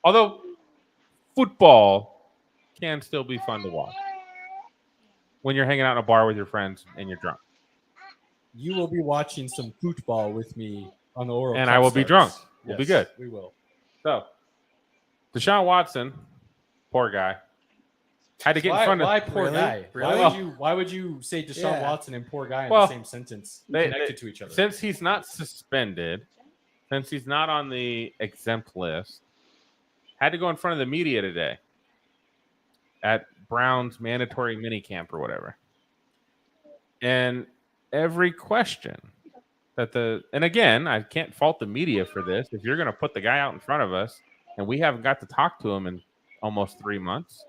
although football can still be fun to watch when you're hanging out in a bar with your friends and you're drunk. You will be watching some football with me on the oral, and Cup I will be drunk. starts. We'll Yes, be good. We will. So, Deshaun Watson, poor guy, had to get in front of. Why poor Really? guy? Really? Why would you say Deshaun Yeah. Watson and poor guy in Well, the same sentence? they- Connected to each other. Since he's not suspended, since he's not on the exempt list, had to go in front of the media today at Brown's mandatory minicamp or whatever. And every question and again, I can't fault the media for this. If you're going to put the guy out in front of us and we haven't got to talk to him in almost 3 months,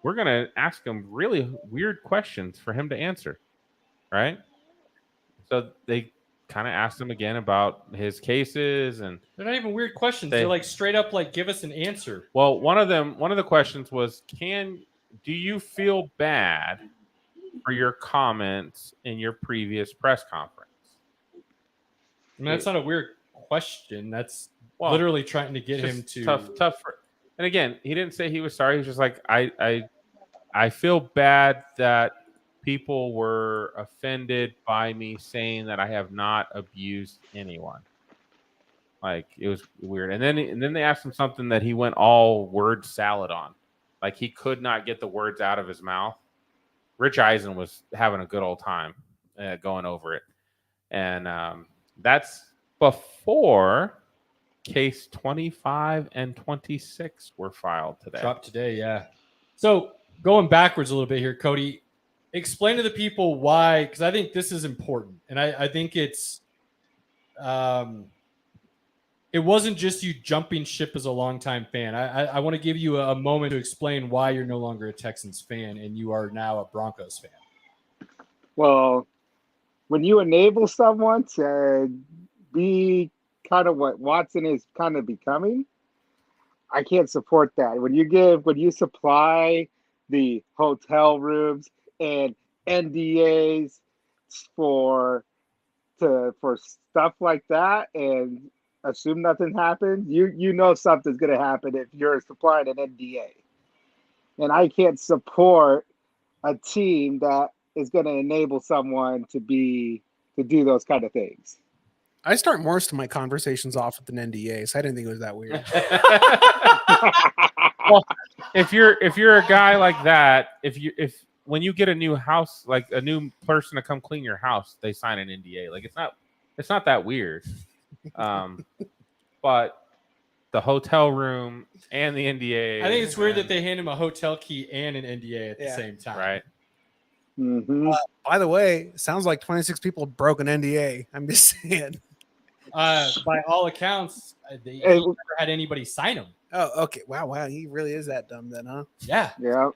we're going to ask him really weird questions for him to answer, right? So they kind of asked him again about his cases, and They're not even weird questions. They- They're like straight up, like, give us an answer. well, one of the questions was, do you feel bad for your comments in your previous press conference? I mean, that's not a weird question. That's Well, literally trying to get It's him just to tough. And again, he didn't say he was sorry. He was just like, I feel bad that people were offended by me saying that I have not abused anyone. Like it was weird. And then they asked him something that he went all word salad on. Like he could not get the words out of his mouth. Rich Eisen was having a good old time going over it. And that's before case 25 and 26 were filed today. Dropped today, yeah. So going backwards a little bit here, Cody, explain to the people why, because I think this is important. And I think it's it wasn't just you jumping ship as a longtime fan. I want to give you a moment to explain why you're no longer a Texans fan and you are now a Broncos fan. Well, when you enable someone to be kind of what Watson is kind of becoming, I can't support that. When you supply the hotel rooms and NDAs for stuff like that and assume nothing happens, you know something's going to happen if you're supplying an NDA. And I can't support a team that is going to enable someone to do those kind of things. I start most of my conversations off with an NDA, so I didn't think it was that weird. Well, if you're a guy like that, if when you get a new house, like a new person to come clean your house, they sign an NDA. Like it's not that weird. But the hotel room and the NDA. I think it's weird that they hand him a hotel key and an NDA at the same time. Right. Mm-hmm. By the way, sounds like 26 people broke an NDA. I'm just saying. By all accounts, they never had anybody sign them. Oh, okay. Wow. He really is that dumb then, huh? Yeah. Yeah.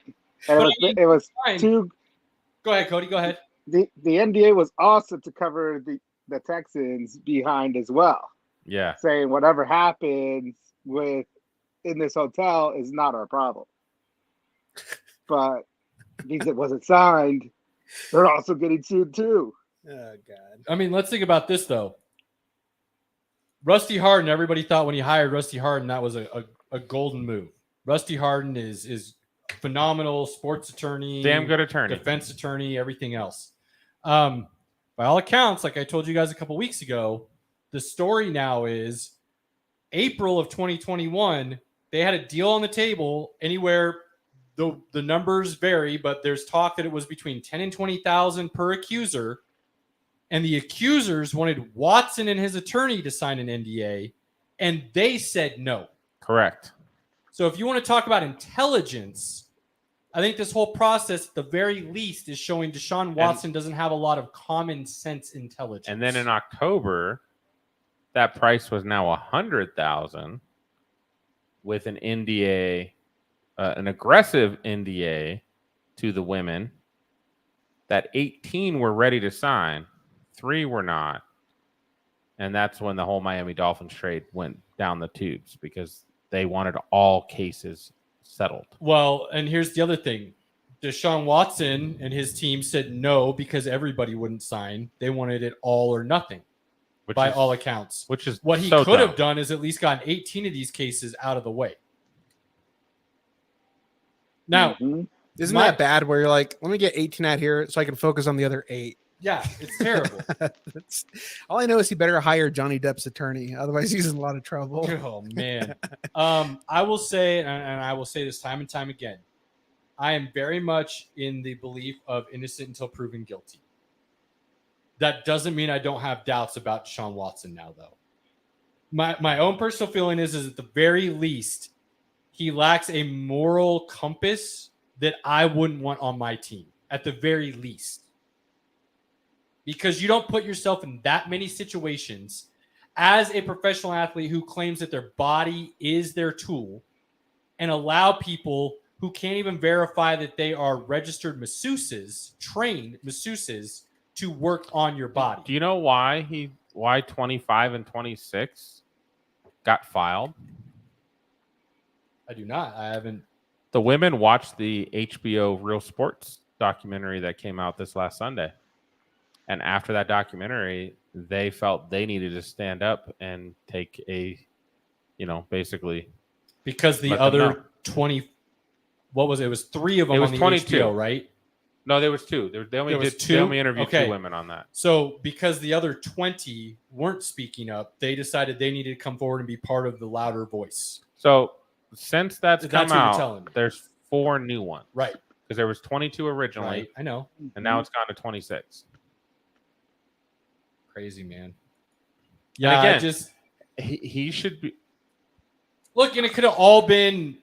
And it was fine. two. Go ahead, Cody. Go ahead. The NDA was also to cover the Texans behind as well. Yeah. Saying whatever happens in this hotel is not our problem. But because it wasn't signed, they're also getting sued too. Oh God. I mean, let's think about this though. Rusty Harden, everybody thought when he hired Rusty Harden, that was a golden move. Rusty Harden is phenomenal sports attorney, Damn good attorney, defense attorney, everything else. By all accounts, like I told you guys a couple weeks ago, the story now is April of 2021, they had a deal on the table anywhere. The numbers vary, but there's talk that it was between 10 and 20,000 per accuser. And the accusers wanted Watson and his attorney to sign an NDA, and they said no. Correct. So if you want to talk about intelligence, I think this whole process, at the very least, is showing Deshaun Watson doesn't have a lot of common sense intelligence. And then in October, that price was now $100,000 with an NDA, an aggressive NDA to the women that 18 were ready to sign. 3 were not. And that's when the whole Miami Dolphins trade went down the tubes because they wanted all cases settled. Well, and here's the other thing. Deshaun Watson and his team said no because everybody wouldn't sign. They wanted it all or nothing, by all accounts. Which is what he could have done is at least gotten 18 of these cases out of the way. Now, isn't that bad where you're like, let me get 18 out here so I can focus on the other 8? Yeah, it's terrible. All I know is he better hire Johnny Depp's attorney. Otherwise, he's in a lot of trouble. Oh, man. I will say, and I will say this time and time again, I am very much in the belief of innocent until proven guilty. That doesn't mean I don't have doubts about Deshaun Watson now, though. My own personal feeling is at the very least, he lacks a moral compass that I wouldn't want on my team, at the very least. Because you don't put yourself in that many situations as a professional athlete who claims that their body is their tool and allow people who can't even verify that they are registered masseuses, trained masseuses, to work on your body. Do you know why 25 and 26 got filed? I do not. I haven't. The women watched the HBO Real Sports documentary that came out this last Sunday. And after that documentary, they felt they needed to stand up and take basically. Because the other 20, what was it? It was 3 of them on the 22. HBO, right? No, there was two. They only There was did two? They only interviewed Okay. 2 women on that. So because the other 20 weren't speaking up, they decided they needed to come forward and be part of the louder voice. So since that's That's come what you're telling out, me. there's 4 new ones. Right. Because there was 22 originally, Right. I know. and now it's gone to 26. Crazy, man. And Yeah, again, he should be. Look, and it could have all been.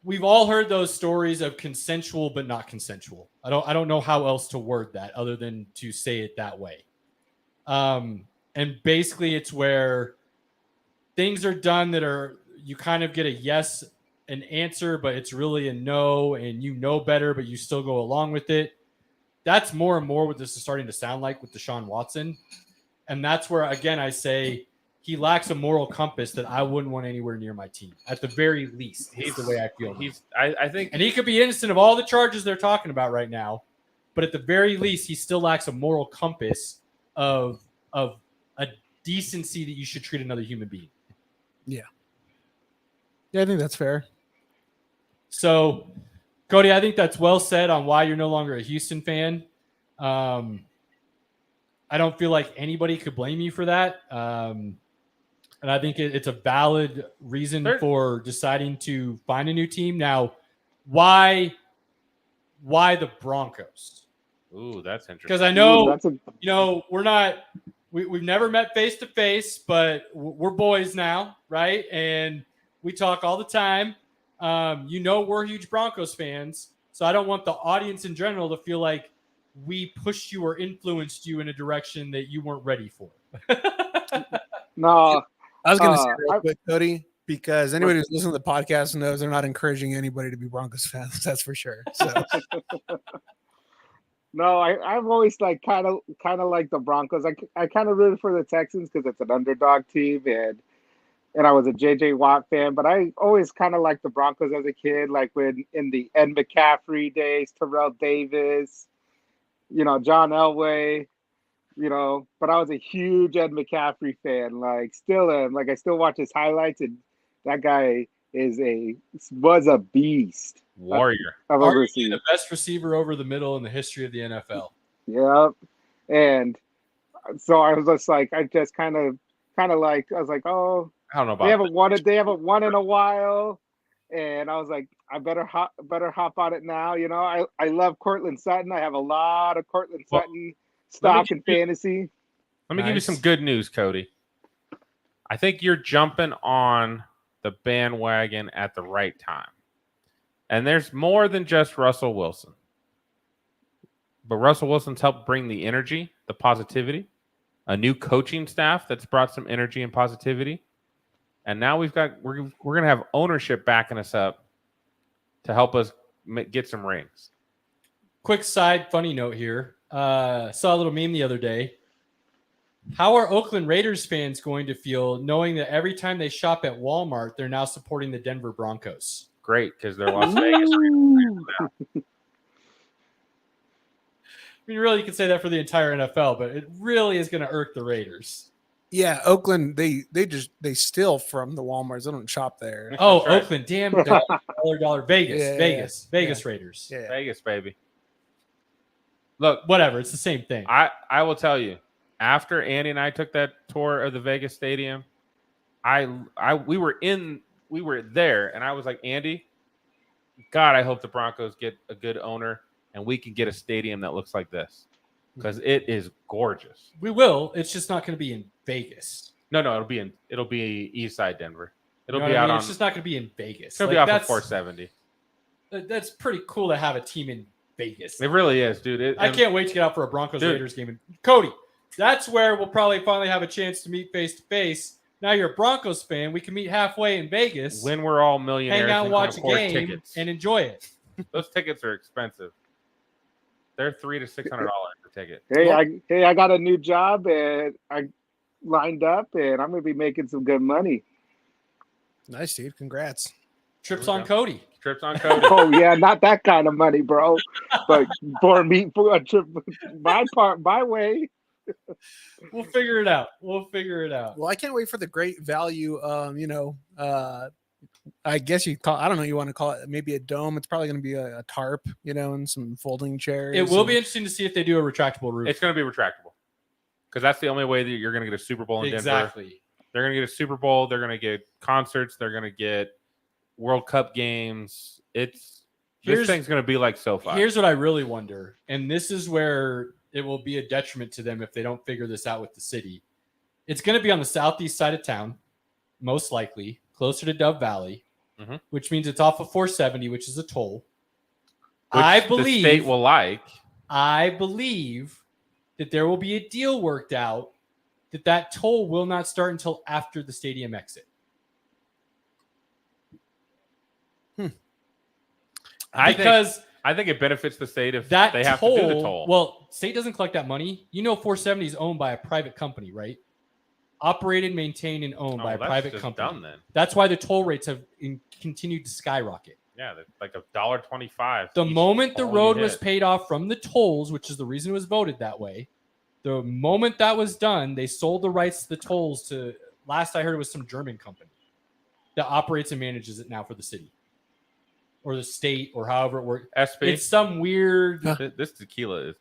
We've all heard those stories of consensual but not consensual. I don't know how else to word that other than to say it that way. And basically, it's where things are done that are you kind of get a yes, an answer, but it's really a no, and you know better, but you still go along with it. That's more and more what this is starting to sound like with Deshaun Watson. And that's where, again, I say he lacks a moral compass that I wouldn't want anywhere near my team. At the very least, he's the way I feel. I think, and he could be innocent of all the charges they're talking about right now, but at the very least, he still lacks a moral compass of a decency that you should treat another human being. Yeah, I think that's fair. So, Cody, I think that's well said on why you're no longer a Houston fan. I don't feel like anybody could blame you for that. And I think it's a valid reason for deciding to find a new team. Now, why the Broncos? ooh, that's interesting. Because I know, Ooh, we're not, we've never met face to face, but we're boys now, right? And we talk all the time. We're huge Broncos fans. So I don't want the audience in general to feel like we pushed you or influenced you in a direction that you weren't ready for. no, I was going to say real quick, Cody, because anybody who's listening to the podcast knows they're not encouraging anybody to be Broncos fans. That's for sure. So. No, I've always kind of like the Broncos. I kind of rooted for the Texans because it's an underdog team, and I was a JJ Watt fan. But I always kind of liked the Broncos as a kid, like when in the Ed McCaffrey days, Terrell Davis, John Elway, But I was a huge Ed McCaffrey fan. Still am. I still watch his highlights, and that guy was a beast. Warrior. I've ever seen. The best receiver over the middle in the history of the NFL. Yep. And so I was just I just kind of I was like, oh, I don't know about they haven't won in a while. And I was like, I better hop on it now. I love Cortland Sutton. I have a lot of Cortland Sutton stock in fantasy. Let me give you some good news, Cody. I think you're jumping on the bandwagon at the right time. And there's more than just Russell Wilson. But Russell Wilson's helped bring the energy, the positivity, a new coaching staff that's brought some energy and positivity. And now we're going to have ownership backing us up to help us get some rings. Quick side funny note here. Saw a little meme the other day. How are Oakland Raiders fans going to feel knowing that every time they shop at Walmart, they're now supporting the Denver Broncos? Great, because they're Las Vegas Raiders. I mean, really, you could say that for the entire NFL, but it really is going to irk the Raiders. Yeah, Oakland, they steal from the Walmarts. They don't shop there. Oh, right. Oakland, damn dollar. Vegas Raiders. Yeah. Vegas, baby. Look, Whatever, it's the same thing. I will tell you, after Andy and I took that tour of the Vegas stadium, we were there, and I was like, Andy, God, I hope the Broncos get a good owner and we can get a stadium that looks like this because it is gorgeous. We will. It's just not going to be in Vegas. No, it'll be East Side Denver. It'll You know be what I out mean? on. It's just not going to be in Vegas. It'll be off of 470. That's pretty cool to have a team in Vegas. It really is, dude. I can't wait to get out for a Broncos Raiders game. And Cody, that's where we'll probably finally have a chance to meet face to face. Now you're a Broncos fan. We can meet halfway in Vegas. When we're all millionaires, hang out and watch a game tickets. and enjoy it. Those tickets are expensive. They're $300 to $600 per ticket. Hey, I got a new job and I lined up, and I'm going to be making some good money. Nice, dude. Congrats. Trips on Cody. Trips on Cody. Oh yeah, not that kind of money, bro. But for a trip, my way. We'll figure it out. Well, I can't wait for the great value, I guess you call. I don't know. You want to call it maybe a dome? It's probably going to be a tarp, and some folding chairs. It will be interesting to see if they do a retractable roof. It's going to be retractable because that's the only way that you're going to get a Super Bowl in Denver. Exactly. They're going to get a Super Bowl. They're going to get concerts. They're going to get World Cup games. This thing's going to be like SoFi. Here's what I really wonder, and this is where it will be a detriment to them if they don't figure this out with the city. It's going to be on the southeast side of town, most likely, closer to Dove Valley, which means it's off of 470, which is a toll. I believe the state will like. I believe that there will be a deal worked out that toll will not start until after the stadium exit. I think it benefits the state if that they have toll, to do the toll. Well, state doesn't collect that money. 470 is owned by a private company, right? Operated, maintained, and owned by a private company. Done then. That's why the toll rates have continued to skyrocket. Yeah, like $1.25. The moment the road was paid off from the tolls, which is the reason it was voted that way, the moment that was done, they sold the rights to the tolls to, last I heard, it was some German company that operates and manages it now for the city or the state or however it works. SB. It's some weird. This tequila is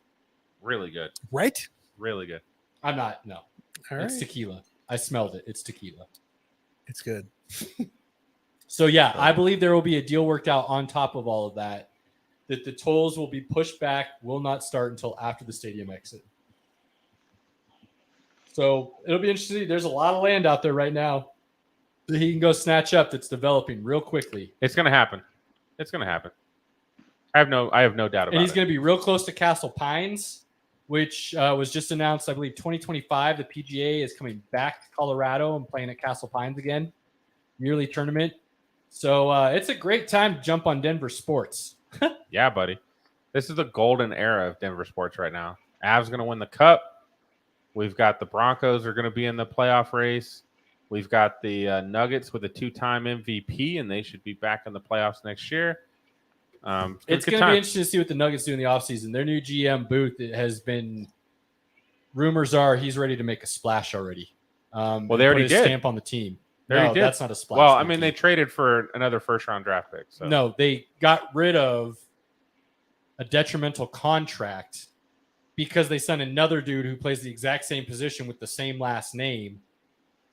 really good. Right? Really good. I'm not. No, All it's right. tequila. I smelled it. It's tequila. It's good. So, yeah, I believe there will be a deal worked out on top of all of that the tolls will be pushed back, will not start until after the stadium exit. So it'll be interesting. There's a lot of land out there right now that he can go snatch up that's developing real quickly. It's going to happen. It's going to happen. I have no doubt about it. And he's going to be real close to Castle Pines, which was just announced, I believe, 2025. The PGA is coming back to Colorado and playing at Castle Pines again, yearly tournament. So it's a great time to jump on Denver sports. Yeah, buddy. This is the golden era of Denver sports right now. Avs going to win the Cup. We've got the Broncos are going to be in the playoff race. We've got the Nuggets with a 2-time MVP, and they should be back in the playoffs next year. It's going to be interesting to see what the Nuggets do in the offseason. Their new GM Booth, it has been rumors are he's ready to make a splash already. Well, they already did. Stamp on the team. No, that's not a splash. Well, I mean, they traded for another first-round draft pick. So. No, they got rid of a detrimental contract because they signed another dude who plays the exact same position with the same last name.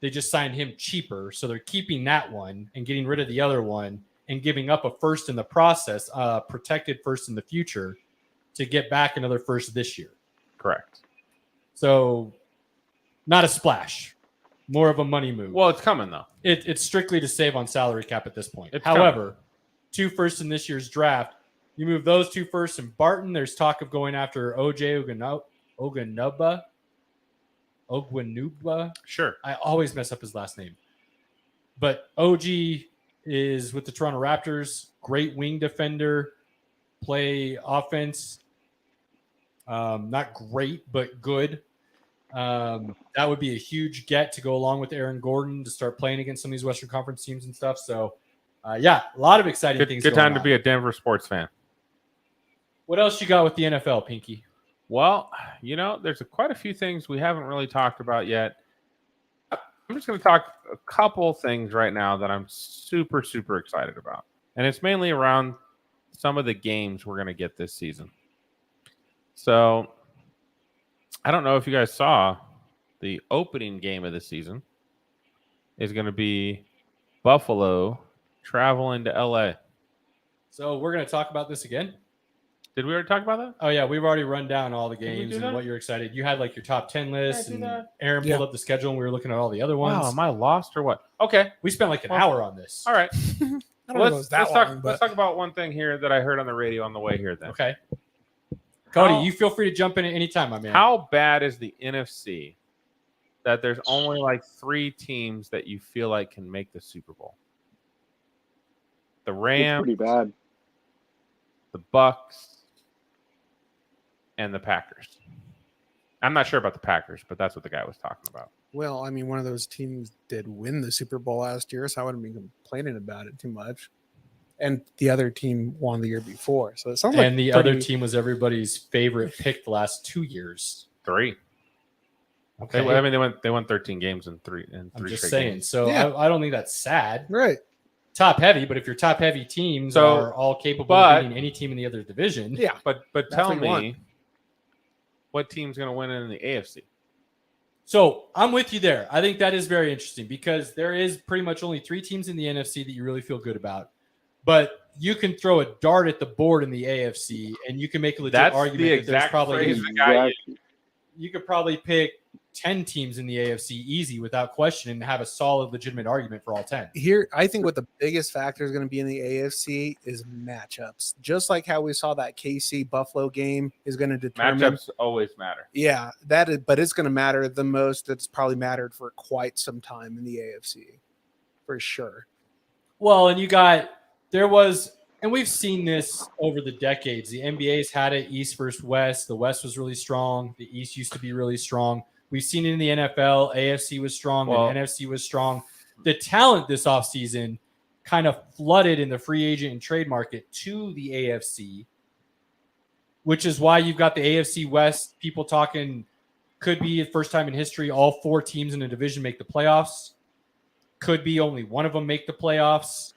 They just signed him cheaper, so they're keeping that one and getting rid of the other one and giving up a first in the process, protected first in the future, to get back another first this year. Correct. So, not a splash. More of a money move. Well, it's coming, though. It's strictly to save on salary cap at this point. It's However, 2 firsts in this year's draft, you move those 2 firsts in Barton. There's talk of going after OJ Ogwenuba. Sure. I always mess up his last name. But OG is with the Toronto Raptors. Great wing defender. Play offense. Not great, but good. That would be a huge get to go along with Aaron Gordon to start playing against some of these Western Conference teams and stuff. So, yeah, a lot of exciting things. Good time to be a Denver sports fan. What else you got with the NFL, Pinky? Well, there's quite a few things we haven't really talked about yet. I'm just going to talk a couple things right now that I'm super, super excited about. And it's mainly around some of the games we're going to get this season. So, I don't know if you guys saw the opening game of the season is going to be Buffalo traveling to LA. So we're going to talk about this again. Did we already talk about that? Oh, yeah. We've already run down all the Did we games do and that? what you're excited. You had like your top 10 list, Did I do and that? Aaron pulled up the schedule and we were looking at all the other ones. Wow, am I lost or what? Okay. We spent like an hour on this. All right. I don't know if it was that long, Let's talk about one thing here that I heard on the radio on the way here then. Okay. Cody, you feel free to jump in at any time, my man. How bad is the NFC that there's only like 3 teams that you feel like can make the Super Bowl? The It's Rams, pretty bad. the Bucks, and the Packers. I'm not sure about the Packers, but that's what the guy was talking about. Well, I mean, one of those teams did win the Super Bowl last year, so I wouldn't be complaining about it too much. And the other team won the year before, so it sounds like. And the other team was everybody's favorite pick the last 2 years. 3. Okay. They won 13 games in three I'm just straight saying. games. So Yeah. I don't think that's sad. Right. top heavy, but if your top heavy teams So, are all capable of beating any team in the other division, Yeah. But That's tell what you want. me, what team's going to win in the AFC? So I'm with you there. I think that is very interesting because there is pretty much only 3 teams in the NFC that you really feel good about. But you can throw a dart at the board in the AFC, and you can make a legit That's argument the that there's exact probably phrase the guy used. you could probably pick 10 teams in the AFC easy without question and have a solid, legitimate argument for all 10. Here, I think what the biggest factor is going to be in the AFC is matchups. Just like how we saw that KC Buffalo game is going to determine. Matchups always matter. Yeah, but it's going to matter the most. It's probably mattered for quite some time in the AFC, for sure. Well, and and we've seen this over the decades. The NBA's had it East versus West. The West was really strong. The East used to be really strong. We've seen it in the NFL. AFC was strong and NFC was strong. The talent this offseason kind of flooded in the free agent and trade market to the AFC, which is why you've got the AFC West people talking could be the first time in history all 4 teams in a division make the playoffs. Could be only one of them make the playoffs.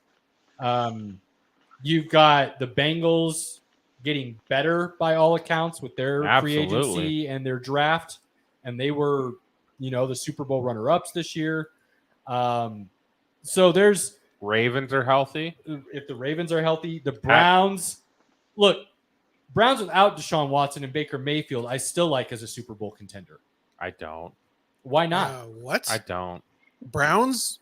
You've got the Bengals getting better by all accounts with their free agency and their draft. And they were, the Super Bowl runner-ups this year. So there's Ravens are healthy. If the Ravens are healthy, the Browns without Deshaun Watson and Baker Mayfield, I still like as a Super Bowl contender. I don't. Why not? What? I don't. Browns?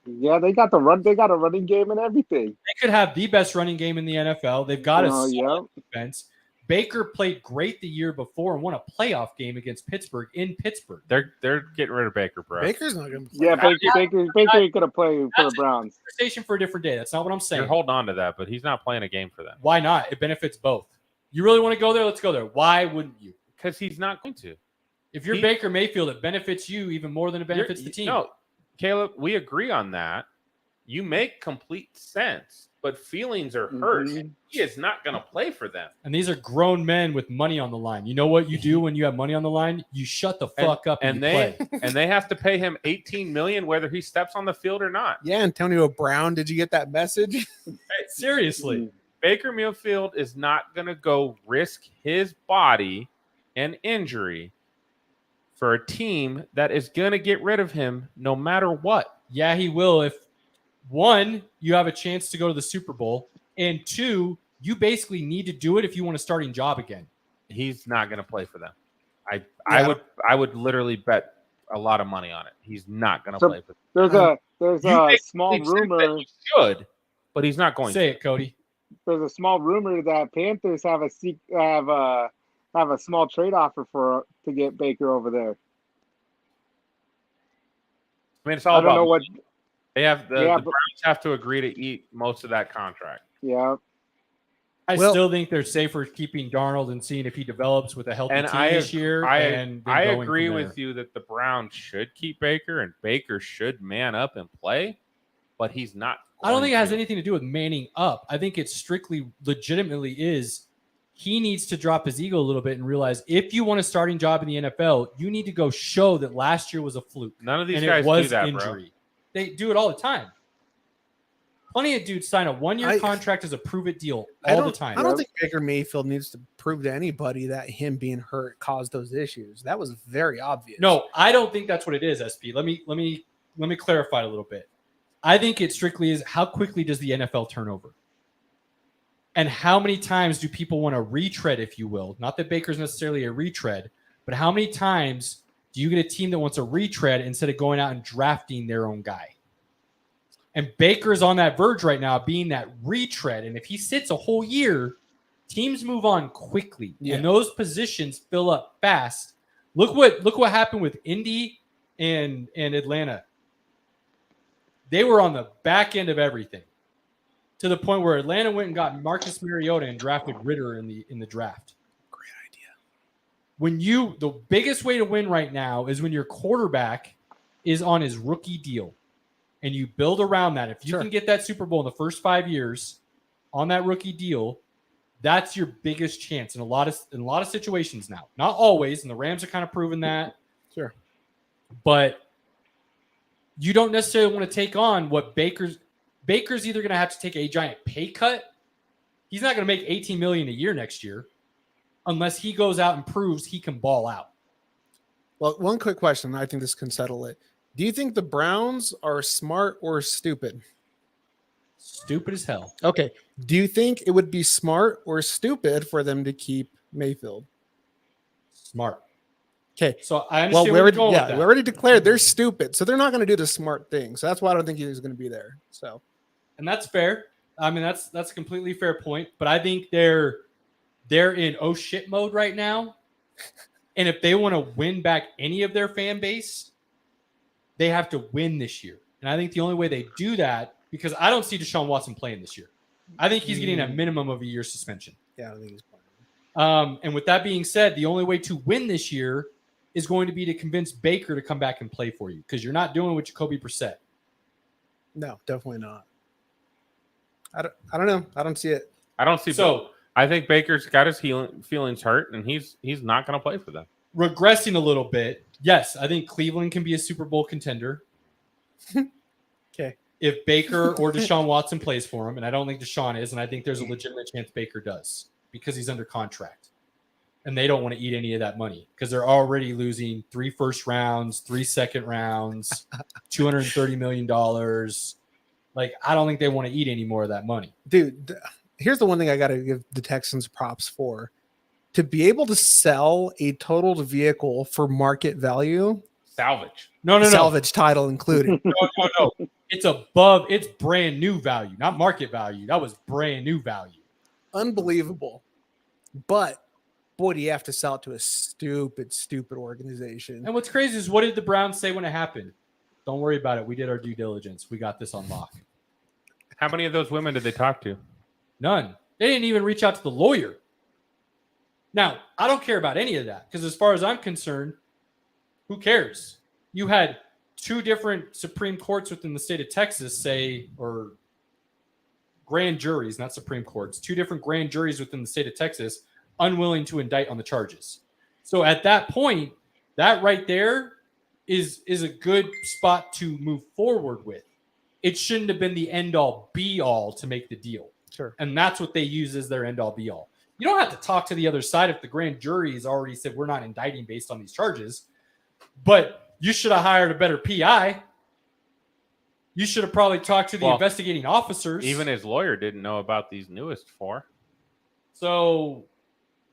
Yeah, they got the run. They got a running game and everything. They could have the best running game in the NFL. They've got a solid defense. Baker played great the year before and won a playoff game against Pittsburgh in Pittsburgh. They're getting rid of Baker, bro. Baker's not going to play. Yeah, Baker ain't gonna play for the Browns. Conversation for a different day. That's not what I'm saying. You're holding on to that, but he's not playing a game for them. Why not? It benefits both. You really want to go there? Let's go there. Why wouldn't you? Because he's not going to. If you're Baker Mayfield, it benefits you even more than it benefits the team. No, Caleb, we agree on that. You make complete sense, but feelings are hurt. Mm-hmm. He is not going to play for them. And these are grown men with money on the line. You know what you do when you have money on the line? You shut the fuck up and they play. And they have to pay him $18 million whether he steps on the field or not. Yeah, Antonio Brown, did you get that message? Hey, seriously. Baker Mayfield is not going to go risk his body and injury for a team that is going to get rid of him no matter what. Yeah, he will. If 1, you have a chance to go to the Super Bowl, and 2, you basically need to do it if you want a starting job again. He's not going to play for them. I would literally bet a lot of money on it. He's not going to play for them. There's a small rumor. He should, but he's not going. Say it, Cody. There's a small rumor that Panthers have a small trade offer to get Baker over there. I mean, it's all about. I don't know what. They have the Browns have to agree to eat most of that contract. Yeah. I still think they're safer keeping Darnold and seeing if he develops with a healthy team this year. I agree with you that the Browns should keep Baker and Baker should man up and play, but he's not. I don't think it has anything to do with manning up. I think it strictly, legitimately is he needs to drop his ego a little bit and realize if you want a starting job in the NFL, you need to go show that last year was a fluke. None of these guys do that, injury. Bro. They do it all the time. Plenty of dudes sign a 1-year contract as a prove-it deal all the time. I don't think Baker Mayfield needs to prove to anybody that him being hurt caused those issues. That was very obvious. No, I don't think that's what it is, SP. Let me clarify it a little bit. I think it strictly is how quickly does the NFL turn over? And how many times do people want to retread, if you will? Not that Baker's necessarily a retread, but how many times do you get a team that wants a retread instead of going out and drafting their own guy? And Baker's on that verge right now, being that retread. And if he sits a whole year, teams move on quickly, and those positions fill up fast. Look what happened with Indy and Atlanta. They were on the back end of everything, to the point where Atlanta went and got Marcus Mariota and drafted Ritter in the draft. Great idea. The biggest way to win right now is when your quarterback is on his rookie deal. And you build around that. If you can get that Super Bowl in the first 5 years on that rookie deal, that's your biggest chance in a lot of situations now. Not always, and the Rams are kind of proving that. Sure. But you don't necessarily want to take on what Baker's Baker's either going to have to take a giant pay cut. He's not going to make $18 million a year next year unless he goes out and proves he can ball out. Well, one quick question. I think this can settle it. Do you think the Browns are smart or stupid? Stupid as hell. Okay. Do you think it would be smart or stupid for them to keep Mayfield? Smart. Okay. So I Well, understand where you're going with that. we already declared they're stupid, so they're not going to do the smart thing. So that's why I don't think he's going to be there. So, And that's fair. I mean, that's a completely fair point. But I think they're in oh shit mode right now. And if they want to win back any of their fan base, they have to win this year. And I think the only way they do that, because I don't see Deshaun Watson playing this year. I think he's getting a minimum of a year suspension. yeah, I don't think he's playing. And with that being said, the only way to win this year is going to be to convince Baker to come back and play for you, because you're not doing with Jacoby Brissett. No, definitely not. I don't know. I don't see it. I don't see. So I think Baker's got his feelings hurt, and he's not going to play for them. regressing a little bit, yes, I think Cleveland can be a Super Bowl contender. Okay. If Baker or Deshaun Watson plays for him, and I don't think Deshaun is, and I think there's a legitimate chance Baker does because he's under contract. And they don't want to eat any of that money because they're already losing 3 first rounds, 3 second rounds, $230 million. Like, I don't think they want to eat any more of that money. Dude, here's the one thing I got to give the Texans props for. To be able to sell a totaled vehicle for market value, Salvage. No. salvage title included. No. It's brand new value, not market value. That was brand new value. Unbelievable. But boy, do you have to sell it to a stupid organization. And what's crazy is, what did the Browns say when it happened? Don't worry about it. We did our due diligence. We got this on lock. How many of those women did they talk to? None. They didn't even reach out to the lawyer. Now, I don't care about any of that because as far as I'm concerned, who cares? You had 2 different Supreme Courts within the state of Texas say, or grand juries, not Supreme Courts, 2 different grand juries within the state of Texas unwilling to indict on the charges. So at that point, that right there is a good spot to move forward with. It shouldn't have been the end-all, be-all to make the deal. Sure. And that's what they use as their end-all, be-all. You don't have to talk to the other side if the grand jury has already said we're not indicting based on these charges. But you should have hired a better PI. You should have probably talked to the investigating officers. Even his lawyer didn't know about these newest 4. So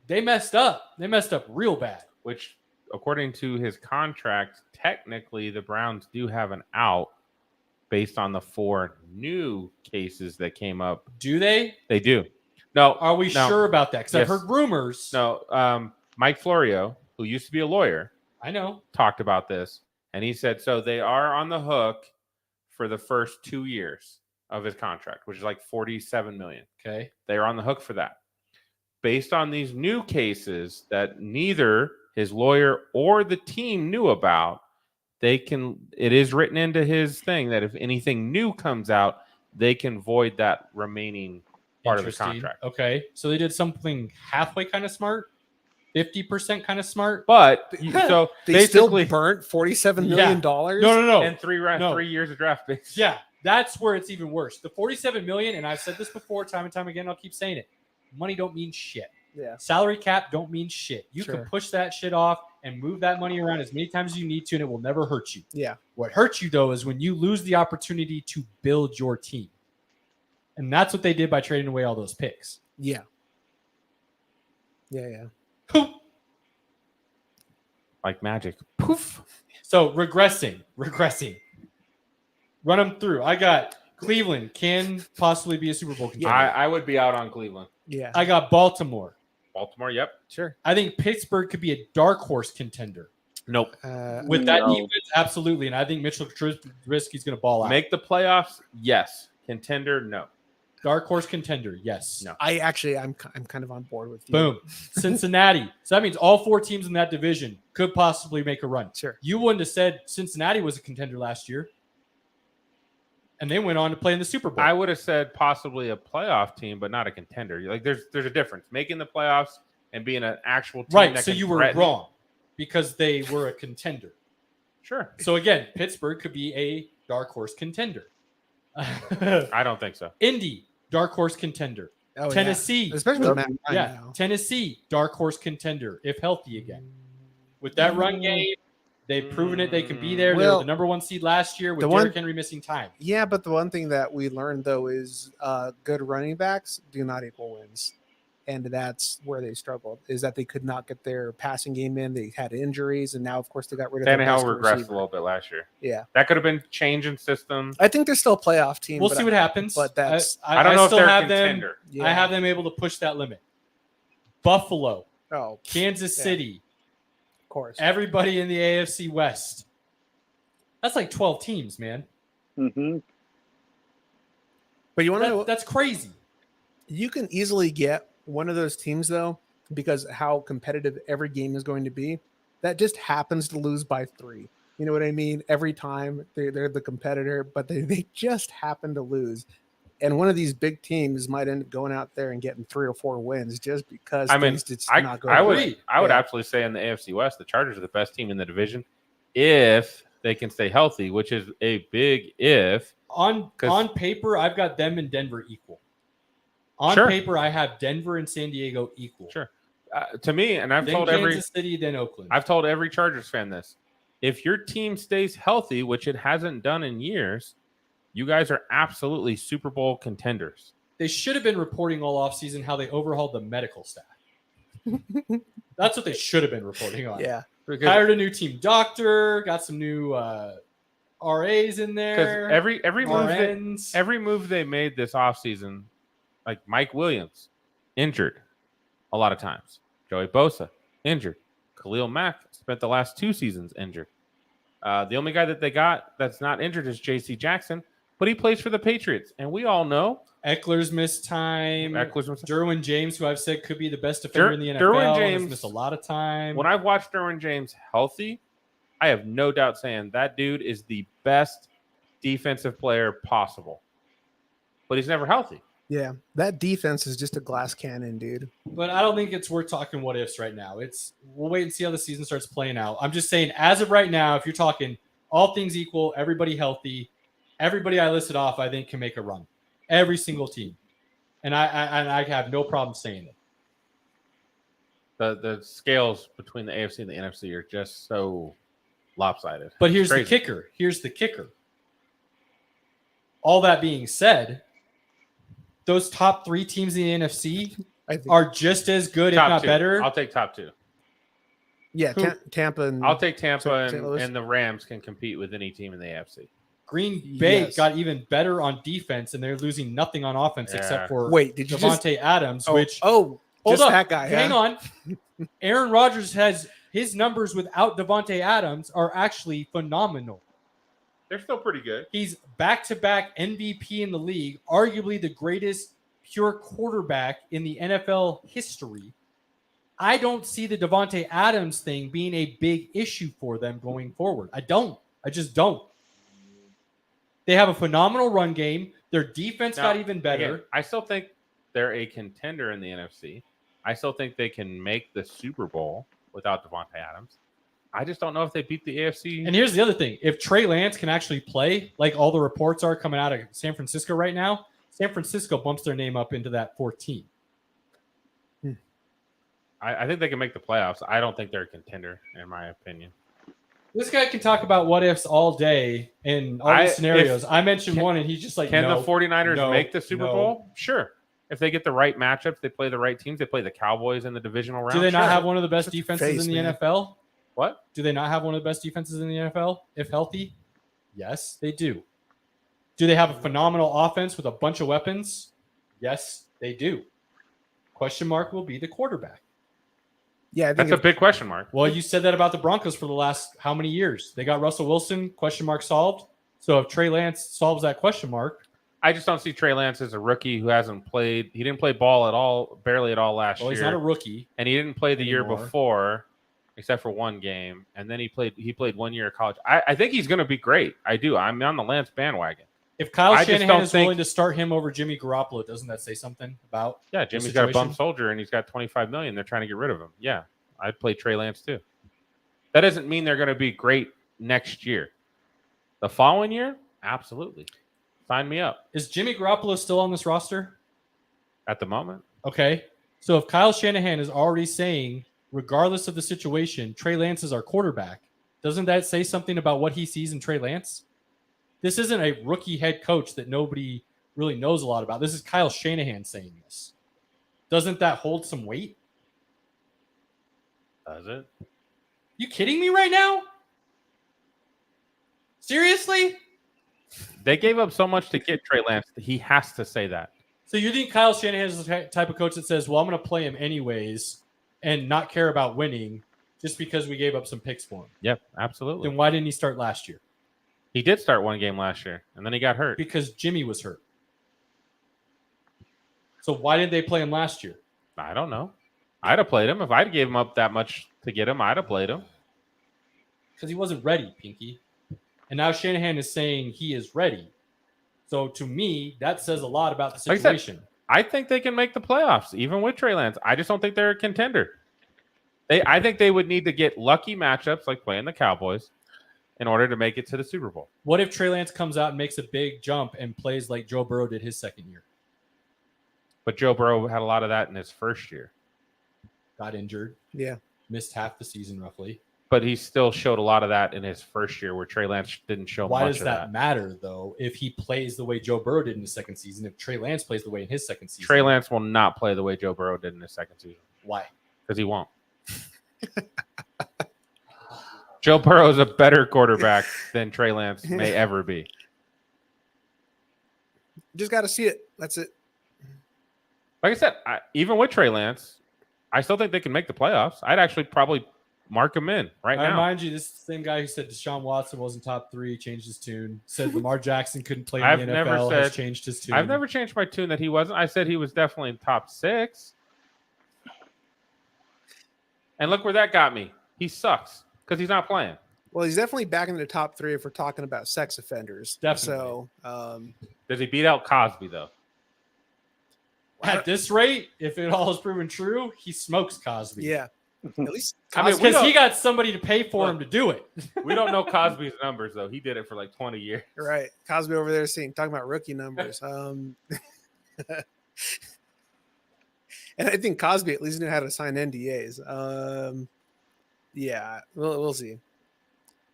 they messed up. They messed up real bad. Which, according to his contract, technically the Browns do have an out based on the 4 new cases that came up. Do they? They do. No. Are we sure about that? Because Yes. I've heard rumors. No. Mike Florio, who used to be a lawyer, I know. talked about this, and he said so they are on the hook for the first 2 years of his contract, which is like $47 million. Okay. They are on the hook for that. Based on these new cases that neither his lawyer or the team knew about, it is written into his thing that if anything new comes out, they can void that remaining part of the contract. Okay. So they did something halfway kind of smart, 50% kind of smart. But so They still basically burnt $47 million. No. and 3 years of draft picks. Yeah, that's where it's even worse. The $47 million, and I've said this before time and time again, I'll keep saying it. Money don't mean shit. Yeah. Salary cap don't mean shit. You can push that shit off and move that money around as many times as you need to, and it will never hurt you. Yeah. What hurts you, though, is when you lose the opportunity to build your team. And that's what they did by trading away all those picks. Yeah. Yeah. Like magic. Poof. So regressing. Run them through. I got Cleveland can possibly be a Super Bowl contender. I would be out on Cleveland. Yeah. I got Baltimore. Baltimore, yep. Sure. I think Pittsburgh could be a dark horse contender. Nope. With that defense, absolutely. And I think Mitchell Trubisky's going to ball out. Make the playoffs? Yes. Contender? No. Dark horse contender? Yes. No. I'm kind of on board with you. Boom. Cincinnati. So that means all 4 teams in that division could possibly make a run. Sure. You wouldn't have said Cincinnati was a contender last year. And they went on to play in the Super Bowl. I would have said possibly a playoff team, but not a contender. Like there's a difference. Making the playoffs and being an actual team. Right. That So can you were threaten. wrong because they were a contender. Sure. So again, Pittsburgh could be a dark horse contender. I don't think so. Indy, dark horse contender. Oh, Tennessee, yeah. Especially with Matt Ryan yeah. now. Tennessee, dark horse contender if healthy again. With that run game, they've proven it. They can be there. They were Well, the number 1 seed last year with the one- Derrick Henry missing time. Yeah, but the one thing that we learned though is good running backs do not equal wins, and that's where they struggled. Is that they could not get their passing game in. They had injuries, and now of course they got rid of their best Tannehill regressed receiver. a little bit last year. Yeah, That could have been change in system. I think they're still a playoff team. We'll but see what happens. But that's I don't know if still they're a have them. contender. yeah. I have them able to push that limit. Buffalo, Oh, Kansas Yeah. City, of course. everybody in the AFC West. That's like 12 teams, man. Mm-hmm. But you want to know? That's crazy. You can easily get one of those teams though, because how competitive every game is going to be. That just happens to lose by 3. You know what I mean? Every time they're the competitor, but they just happen to lose. And one of these big teams might end up going out there and getting 3 or 4 wins just because I mean, things just I not go. would right. I would Yeah. absolutely say in the AFC West, the Chargers are the best team in the division if they can stay healthy, which is a big if. On 'Cause- paper, I've got them and Denver equal. On Sure. paper, I have Denver and San Diego equal. Sure. To me, and I've Then told Kansas City, then Oakland. I've told every Chargers fan this. If your team stays healthy, which it hasn't done in years, you guys are absolutely Super Bowl contenders. They should have been reporting all offseason how they overhauled the medical staff. That's what they should have been reporting on. Yeah. Because Hired a new team doctor, got some new RAs in there. every RNs. move they made this offseason, like Mike Williams, injured a lot of times. Joey Bosa, injured. Khalil Mack spent the last 2 seasons injured. The only guy that they got that's not injured is J.C. Jackson, but he plays for the Patriots. And we all know Eckler's missed time. Derwin James, who I've said could be the best defender in the NFL, Derwin has James- missed a lot of time. when I've watched Derwin James healthy, I have no doubt saying that dude is the best defensive player possible. But he's never healthy. Yeah. That defense is just a glass cannon, dude. But I don't think it's worth talking what ifs right now. We'll wait and see how the season starts playing out. I'm just saying, as of right now, if you're talking all things equal, everybody healthy, everybody I listed off, I think can make a run. Every single team, and I have no problem saying it. The scales between the AFC and the NFC are just so lopsided. But here's the Crazy. kicker. Here's the kicker. All that being said, those top 3 teams in the NFC I think. are just as good, if Top not 2. better. I'll take top 2. Yeah. Who- Tampa and I'll take Tampa St. Louis? and the Rams can compete with any team in the AFC. Green Bay Yes. got even better on defense, and they're losing nothing on offense Yeah. except for Wait, did you just? Devontae Adams, Oh, which hold hold up, that guy. hang huh? on. Aaron Rodgers has his numbers without Devontae Adams are actually phenomenal. They're still pretty good. He's back-to-back MVP in the league, arguably the greatest pure quarterback in the NFL history. I don't see the Devontae Adams thing being a big issue for them going forward. I don't. I just don't. They have a phenomenal run game. Their defense got even better. Again, I still think they're a contender in the NFC. I still think they can make the Super Bowl without Devontae Adams. I just don't know if they beat the AFC. And here's the other thing. If Trey Lance can actually play, like all the reports are coming out of San Francisco right now, San Francisco bumps their name up into that 14. I think they can make the playoffs. I don't think they're a contender, in my opinion. This guy can talk about what ifs all day and all these scenarios. I mentioned one, and he's just like, Can no, the 49ers no, make the Super no. Bowl? Sure. If they get the right matchups, they play the right teams, they play the Cowboys in the divisional round. Do they not Sure. have one of the best Such a defenses face, in the man. NFL? What? Do they not have one of the best defenses in the NFL if healthy? Yes, they do. Do they have a phenomenal offense with a bunch of weapons? Yes, they do. Question mark will be the quarterback. Yeah, I think That's a big question mark. Well, you said that about the Broncos for the last how many years? They got Russell Wilson, question mark solved. So if Trey Lance solves that question mark, I just don't see Trey Lance as a rookie who hasn't played. He didn't play ball at all, barely at all last well, year. he's not a rookie. And he didn't play the year anymore. before, except for one game. And then he played 1 year of college. I think he's going to be great. I do. I'm on the Lance bandwagon. If Kyle I just Shanahan don't is think- willing to start him over Jimmy Garoppolo, doesn't that say something about? Yeah, the Jimmy's got a bum situation? soldier and he's got $25 million. They're trying to get rid of him. Yeah, I'd play Trey Lance too. That doesn't mean they're going to be great next year. The following year, absolutely. Sign me up. Is Jimmy Garoppolo still on this roster? At the moment. Okay. So if Kyle Shanahan is already saying, regardless of the situation, Trey Lance is our quarterback, doesn't that say something about what he sees in Trey Lance? This isn't a rookie head coach that nobody really knows a lot about. This is Kyle Shanahan saying this. Doesn't that hold some weight? Does it? You kidding me right now? Seriously? They gave up so much to get Trey Lance. He has to say that. So you think Kyle Shanahan is the type of coach that says, well, I'm going to play him anyways and not care about winning just because we gave up some picks for him? Yep, absolutely. Then why didn't he start last year? He did start one game last year, and then he got hurt. Because Jimmy was hurt. So why did they play him last year? I don't know. I'd have played him. If I'd gave him up that much to get him, I'd have played him. Because he wasn't ready, Pinky. And now Shanahan is saying he is ready. So to me, that says a lot about the Like I said, situation. I think they can make the playoffs, even with Trey Lance. I just don't think they're a contender. I think they would need to get lucky matchups like playing the Cowboys in order to make it to the Super Bowl. What if Trey Lance comes out and makes a big jump and plays like Joe Burrow did his second year? But Joe Burrow had a lot of that in his first year. Got injured. Yeah. Missed half the season roughly. But he still showed a lot of that in his first year where Trey Lance didn't show Why much does of that matter, though, if he plays the way Joe Burrow did in his second season, if Trey Lance plays the way in his second season? Trey Lance will not play the way Joe Burrow did in his second season. Why? Because he won't. Joe Burrow is a better quarterback than Trey Lance may ever be. Just got to see it. That's it. Like I said, even with Trey Lance, I still think they can make the playoffs. I'd actually probably mark him in right I now. remind you, this is the same guy who said Deshaun Watson wasn't top 3, changed his tune. Said Lamar Jackson couldn't play in I've the never NFL, said- has changed his tune. I've never changed my tune that he wasn't. I said he was definitely in top 6. And look where that got me. He sucks because he's not playing. Well, he's definitely back in the top 3 if we're talking about sex offenders. Definitely. So, Does he beat out Cosby, though? At this rate, if it all is proven true, he smokes Cosby. yeah. At least I mean, Because he got somebody to pay for him to do it. We don't know Cosby's numbers, though. He did it for like 20 years. right. Cosby over there talking about rookie numbers. And I think Cosby at least knew how to sign NDAs. Yeah, we'll see.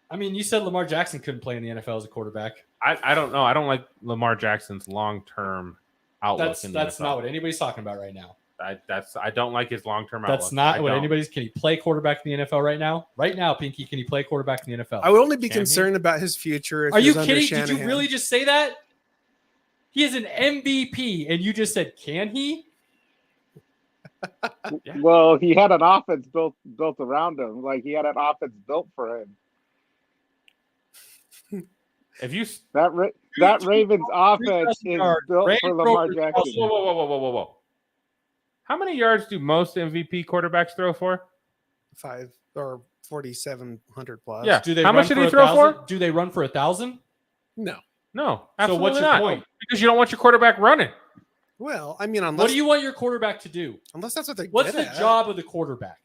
I mean, you said Lamar Jackson couldn't play in the NFL as a quarterback. I don't know. I don't like Lamar Jackson's long-term outlook in the That's NFL. not what anybody's talking about right now. I don't like his long-term outlook. That's not I what don't. anybody's. Can he play quarterback in the NFL right now? Right now, Pinky, can he play quarterback in the NFL? I would only be Can he? concerned about his future. If Are he you was under kidding? Did you Shanahan. really just say that? He is an MVP, and you just said, can he? Yeah. Well, he had an offense built around him. Like he had an offense built for him. If you That Ravens offense is yards. built Randy for Lamar Rover- Jackson. whoa. How many yards do most MVP quarterbacks throw for? 5 or 4,700 plus. Yeah. Do they How run much did for he throw 1,000? for? Do they run for 1,000? No. No. So Absolutely what's your not. point? Because you don't want your quarterback running. Well, I mean, What unless do you want your quarterback to do? that's what they're What's good the at. job of the quarterback?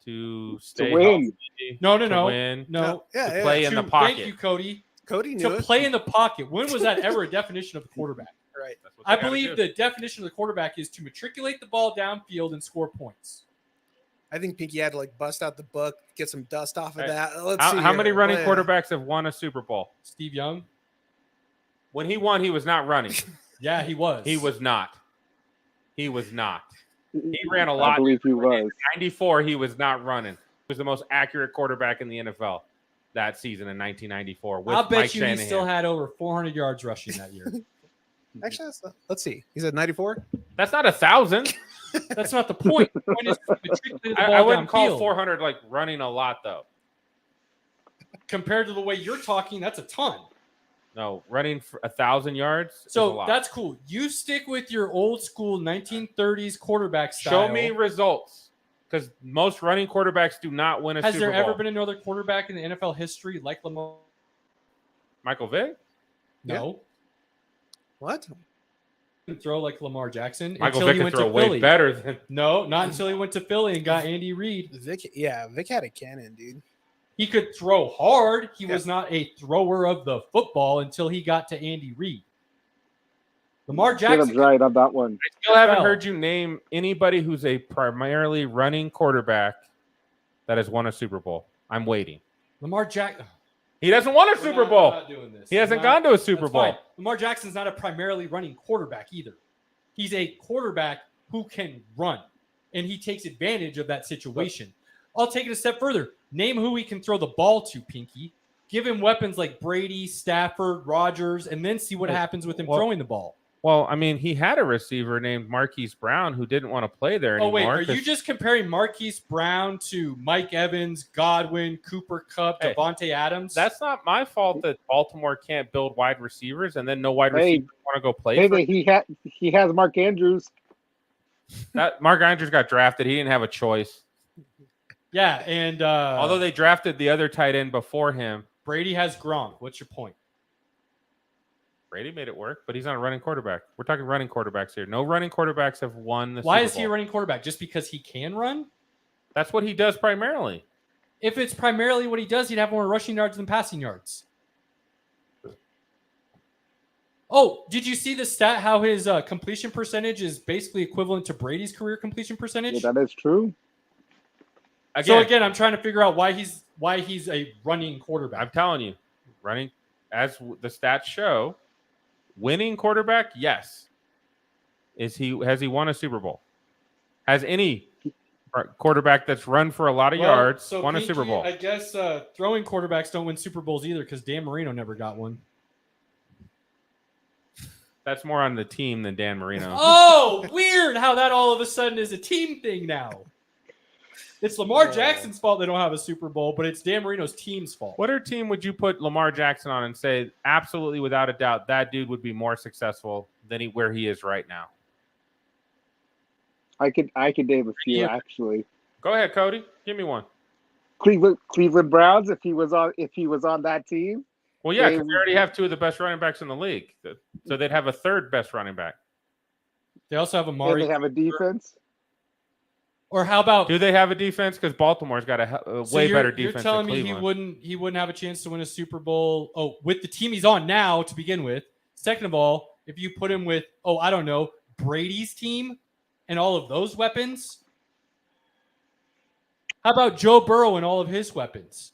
To stay win. healthy, No, to win, no. Yeah, to yeah. play in the pocket. Thank you, Cody. Cody knew To it. play in the pocket. When was that ever a definition of a quarterback? Right. That's what they I gotta believe do. the definition of the quarterback is to matriculate the ball downfield and score points. I think Pinky had to like bust out the book, get some dust off of Hey, that. Let's see How here. many running Yeah. quarterbacks have won a Super Bowl? Steve Young? When he won, he was not running. Yeah, he was. He was not. He was not. He ran a I lot. believe he was. 94, he was not running. He was the most accurate quarterback in the NFL that season in 1994. With I'll bet Mike you Shanahan. he still had over 400 yards rushing that year. Actually, let's see. He's at 94. That's not 1,000. That's not the point. The point is to matriculate the ball I wouldn't call downfield. 400 like running a lot, though. Compared to the way you're talking, that's a ton. No, running for 1,000 yards is a So lot. that's cool. You stick with your old school 1930s quarterback style. Show me results. Because most running quarterbacks do not win a Has Super there Bowl. ever been another quarterback in the NFL history like Lamar? Michael Vick? No. What? Didn't throw like Lamar Jackson Michael until Vick he can went throw to way Philly. better than No, not until he went to Philly and got Andy Reid. Vic had a cannon, dude. He could throw hard. He Yeah. was not a thrower of the football until he got to Andy Reid. Lamar Jacob's Jackson. right on that one. I still haven't NFL. heard you name anybody who's a primarily running quarterback that has won a Super Bowl. I'm waiting. Lamar Jackson. He doesn't want a Super Bowl. Not doing this. He hasn't gone to a Super Bowl. Fine. Lamar Jackson's not a primarily running quarterback either. He's a quarterback who can run, and he takes advantage of that situation. I'll take it a step further. Name who he can throw the ball to, Pinky. Give him weapons like Brady, Stafford, Rodgers, and then see what happens with him throwing the ball. Well, I mean, he had a receiver named Marquise Brown who didn't want to play there anymore. Oh, wait. Are you just comparing Marquise Brown to Mike Evans, Godwin, Cooper Kupp, Devontae Adams? That's not my fault that Baltimore can't build wide receivers and then no wide receivers want to go play. He has Mark Andrews. That Mark Andrews got drafted. He didn't have a choice. Yeah, and although they drafted the other tight end before him. Brady has Gronk. What's your point? Brady made it work, but he's not a running quarterback. We're talking running quarterbacks here. No running quarterbacks have won the Super Bowl. Why is he a running quarterback? Just because he can run? That's what he does primarily. If it's primarily what he does, he'd have more rushing yards than passing yards. Oh, did you see the stat how his completion percentage is basically equivalent to Brady's career completion percentage? Yeah, that is true. Again, I'm trying to figure out why he's a running quarterback. I'm telling you, running, as the stats show, winning quarterback, yes. Has he won a Super Bowl? Has any quarterback that's run for a lot of yards won a Super Bowl? I guess throwing quarterbacks don't win Super Bowls either because Dan Marino never got one. That's more on the team than Dan Marino. Oh, weird how that all of a sudden is a team thing now. It's Lamar Jackson's fault they don't have a Super Bowl, but it's Dan Marino's team's fault. What other team would you put Lamar Jackson on and say, absolutely, without a doubt, that dude would be more successful than where he is right now? I could name a few actually. Go ahead, Cody. Give me one. Cleveland Browns, if he was on that team. Well, yeah, because we already have two of the best running backs in the league, so they'd have a third best running back. They also have Amari. And they have a defense. Or how about? Do they have a defense? Because Baltimore's got a way better defense. You're telling than me he wouldn't have a chance to win a Super Bowl? Oh, with the team he's on now to begin with. Second of all, if you put him with, I don't know, Brady's team and all of those weapons. How about Joe Burrow and all of his weapons?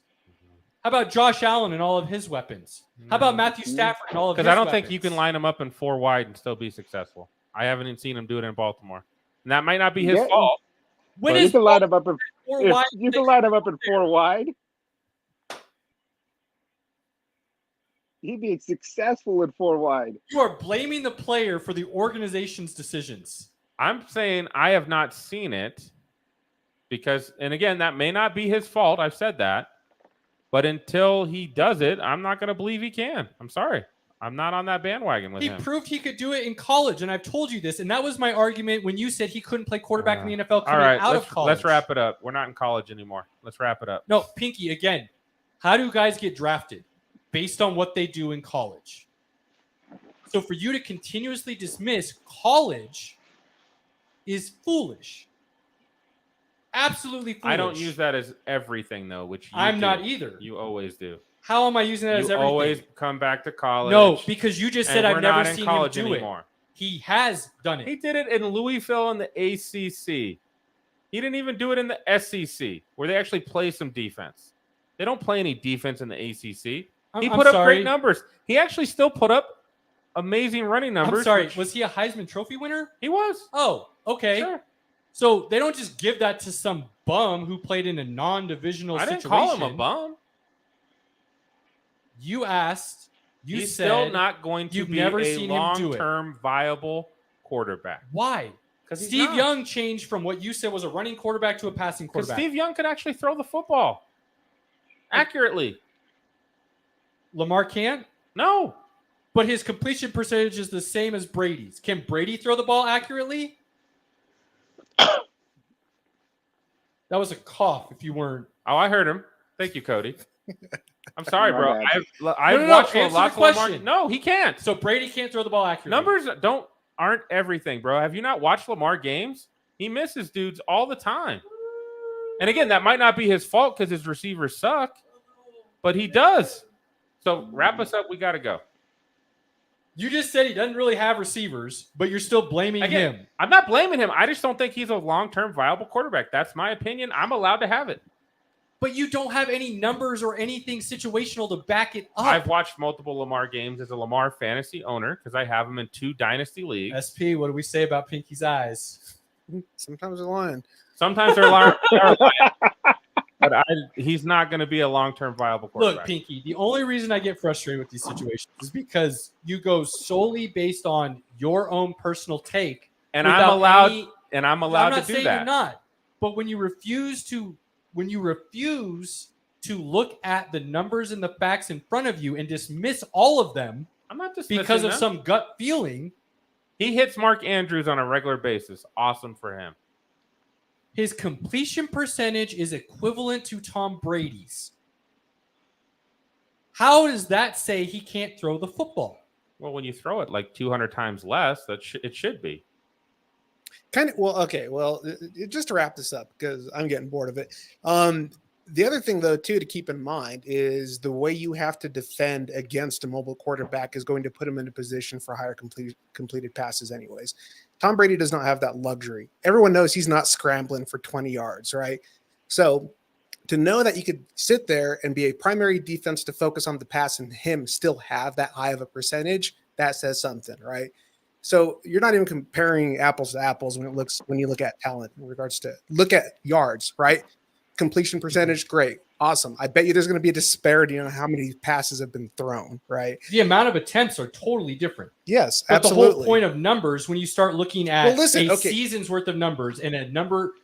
How about Josh Allen and all of his weapons? How about Matthew Stafford and all of his weapons? Because I don't think you can line them up in 4 wide and still be successful. I haven't even seen him do it in Baltimore. And that might not be his fault. You can line him up in 4 wide. He'd be successful in 4 wide. You are blaming the player for the organization's decisions. I'm saying I have not seen it because, and again, that may not be his fault. I've said that. But until he does it, I'm not going to believe he can. I'm sorry. I'm not on that bandwagon with him. He proved he could do it in college, and I've told you this, and that was my argument when you said he couldn't play quarterback in the NFL coming out of college. Let's wrap it up. We're not in college anymore. Let's wrap it up. No, Pinky, again, how do guys get drafted? Based on what they do in college. So for you to continuously dismiss college is foolish. Absolutely foolish. I don't use that as everything, though, which I'm not either. You always do. How am I using that as everything? You always come back to college. No, because you just said I've never seen him do anymore. It. He has done it. He did it in Louisville in the ACC. He didn't even do it in the SEC, where they actually play some defense. They don't play any defense in the ACC. He put up great numbers. He actually still put up amazing running numbers. I'm sorry. Was he a Heisman Trophy winner? He was. Oh, okay. Sure. So they don't just give that to some bum who played in a non-divisional situation. I didn't call him a bum. You asked. He's still not going to be a long-term viable quarterback. Why? Because Steve Young changed from what you said was a running quarterback to a passing quarterback. Because Steve Young could actually throw the football accurately. Lamar can't? No. But his completion percentage is the same as Brady's. Can Brady throw the ball accurately? That was a cough if you weren't. Oh, I heard him. Thank you, Cody. I'm sorry, bro. I've watched a lot of Lamar. No, he can't. So Brady can't throw the ball accurately. Numbers aren't everything, bro. Have you not watched Lamar games? He misses dudes all the time. And again, that might not be his fault because his receivers suck, but he does. So wrap us up. We got to go. You just said he doesn't really have receivers, but you're still blaming him. I'm not blaming him. I just don't think he's a long-term viable quarterback. That's my opinion. I'm allowed to have it. But you don't have any numbers or anything situational to back it up. I've watched multiple Lamar games as a Lamar fantasy owner because I have him in 2 dynasty leagues. SP, what do we say about Pinky's eyes? Sometimes they're lying. Sometimes they're lying. But he's not going to be a long-term viable quarterback. Look, Pinky, the only reason I get frustrated with these situations is because you go solely based on your own personal take. And I'm allowed to do I'm not saying that. you're not. But when you refuse to look at the numbers and the facts in front of you and dismiss all of them I'm not dismissing because of them. some gut feeling. He hits Mark Andrews on a regular basis. Awesome for him. His completion percentage is equivalent to Tom Brady's. How does that say he can't throw the football? Well, when you throw it like 200 times less, it should be. Kind of. Well, okay. Well, just to wrap this up because I'm getting bored of it. The other thing, though, too, to keep in mind is the way you have to defend against a mobile quarterback is going to put him in a position for higher completed passes anyways. Tom Brady does not have that luxury. Everyone knows he's not scrambling for 20 yards, right? So to know that you could sit there and be a primary defense to focus on the pass and him still have that high of a percentage, that says something, right? So you're not even comparing apples to apples when you look at talent in regards to look at yards, right? Completion percentage, great, awesome. I bet you there's going to be a disparity on how many passes have been thrown, right? The amount of attempts are totally different. Yes, but absolutely. the whole point of numbers, when you start looking at a okay. season's worth of numbers and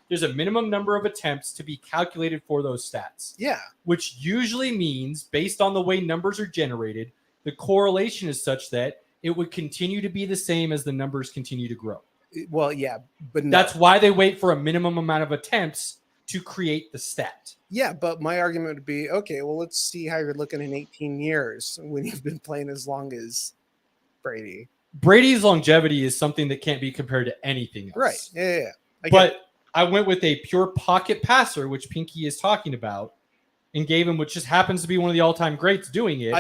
there's a minimum number of attempts to be calculated for those stats. Yeah. Which usually means, based on the way numbers are generated, the correlation is such that it would continue to be the same as the numbers continue to grow. Well, yeah, but no. That's why they wait for a minimum amount of attempts to create the stat. Yeah, but my argument would be, okay, well, let's see how you're looking in 18 years when you've been playing as long as Brady. Brady's longevity is something that can't be compared to anything else. Right. Yeah. But I went with a pure pocket passer, which Pinky is talking about, and gave him, which just happens to be one of the all-time greats doing it.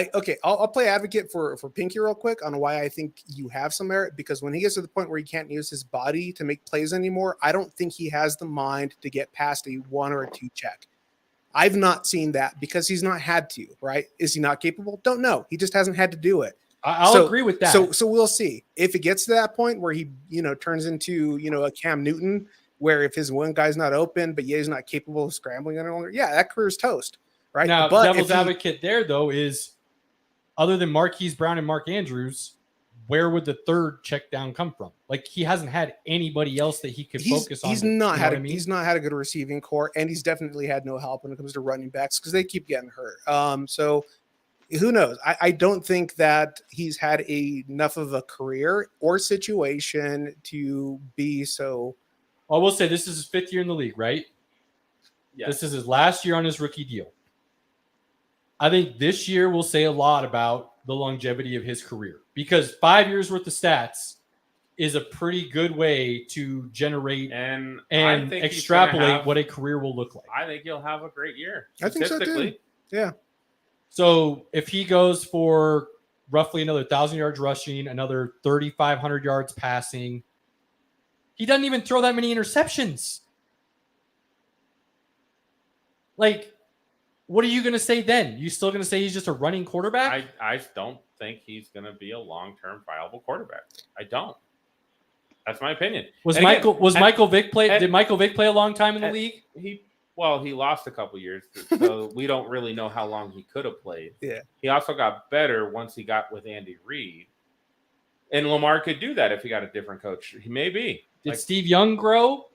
I'll play advocate for Pinky real quick on why I think you have some merit, because when he gets to the point where he can't use his body to make plays anymore, I don't think he has the mind to get past a 1 or a 2 check. I've not seen that because he's not had to, right? Is he not capable? Don't know. He just hasn't had to do it. I'll agree with that. So we'll see. If it gets to that point where he, turns into, a Cam Newton, where if his one guy's not open, but he's not capable of scrambling any longer, yeah, that career's toast. Right now, but devil's advocate there, though, is other than Marquise Brown and Mark Andrews, where would the third check down come from? Like, he hasn't had anybody else that he could focus on. He's not had a good receiving core, and he's definitely had no help when it comes to running backs because they keep getting hurt. So who knows? I don't think that he's had enough of a career or situation to be so. I will say this is his 5th year in the league, right? Yeah. This is his last year on his rookie deal. I think this year will say a lot about the longevity of his career, because 5 years worth of stats is a pretty good way to generate and extrapolate what a career will look like. I think he'll have a great year. I think so too. Yeah. So if he goes for roughly another 1,000 yards rushing, another 3,500 yards passing, he doesn't even throw that many interceptions. Like, what are you going to say then? You still going to say he's just a running quarterback? I don't think he's going to be a long-term viable quarterback. I don't. That's my opinion. Did Michael Vick play a long time in the league? He lost a couple years, so we don't really know how long he could have played. Yeah. He also got better once he got with Andy Reid. And Lamar could do that if he got a different coach. He may be. Did Steve Young grow?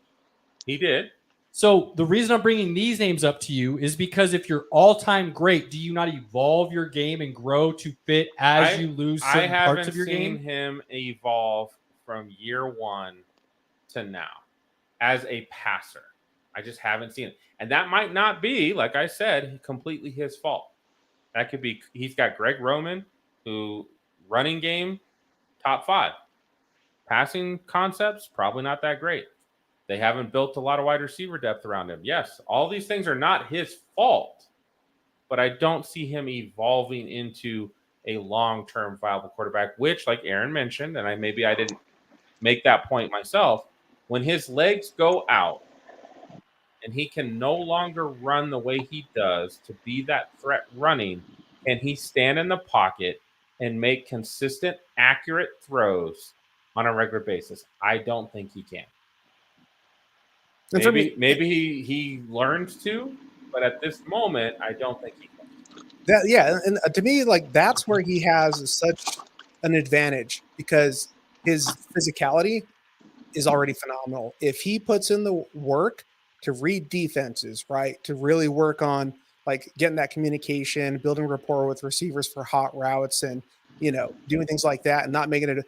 He did. So the reason I'm bringing these names up to you is because if you're all-time great, do you not evolve your game and grow to fit as you lose certain parts of your game? I haven't seen him evolve from year 1 to now as a passer. I just haven't seen it. And that might not be, like I said, completely his fault. That could be, he's got Greg Roman, who running game, top 5. Passing concepts, probably not that great. They haven't built a lot of wide receiver depth around him. Yes, all these things are not his fault, but I don't see him evolving into a long-term viable quarterback, which, like Aaron mentioned, and I didn't make that point myself, when his legs go out and he can no longer run the way he does to be that threat running, can he stand in the pocket and make consistent, accurate throws on a regular basis? I don't think he can. And for me, Maybe he learns to, but at this moment, I don't think he can. and to me, like that's where he has such an advantage because his physicality is already phenomenal. If he puts in the work to read defenses, right, to really work on like getting that communication, building rapport with receivers for hot routes, and doing things like that, and not making it.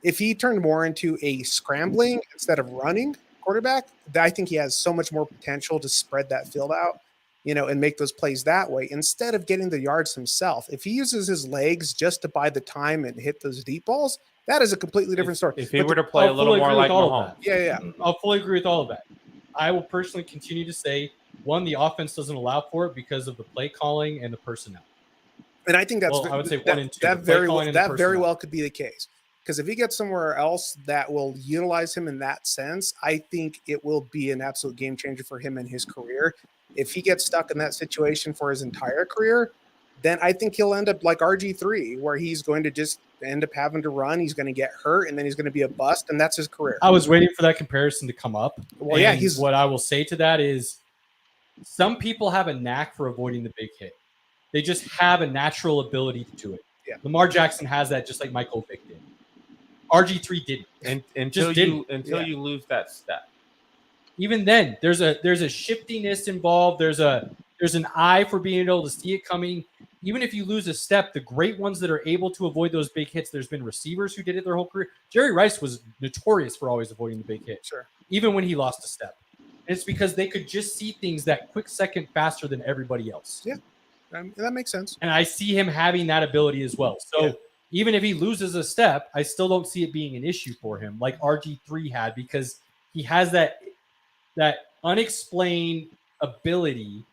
If he turned more into a scrambling instead of running quarterback, I think he has so much more potential to spread that field out, and make those plays that way instead of getting the yards himself. If he uses his legs just to buy the time and hit those deep balls, that is a completely different story. If he were to play a little more like Mahomes. Yeah. I'll fully agree with all of that. I will personally continue to say, one, the offense doesn't allow for it because of the play calling and the personnel. And I think I would say one and two. That very well could be the case. Because if he gets somewhere else that will utilize him in that sense, I think it will be an absolute game changer for him in his career. If he gets stuck in that situation for his entire career, then I think he'll end up like RG3, where he's going to just end up having to run. He's going to get hurt, and then he's going to be a bust, and that's his career. I was waiting for that comparison to come up. Well, yeah, what I will say to that is some people have a knack for avoiding the big hit. They just have a natural ability to do it. Yeah. Lamar Jackson has that just like Michael Vick did. RG3 didn't. Until you lose that step. Even then, there's a shiftiness involved. There's an eye for being able to see it coming. Even if you lose a step, the great ones that are able to avoid those big hits, there's been receivers who did it their whole career. Jerry Rice was notorious for always avoiding the big hit. Sure. Even when he lost a step. And it's because they could just see things that quick second faster than everybody else. Yeah, that makes sense. And I see him having that ability as well. So even if he loses a step, I still don't see it being an issue for him like RG3 had, because he has that unexplained ability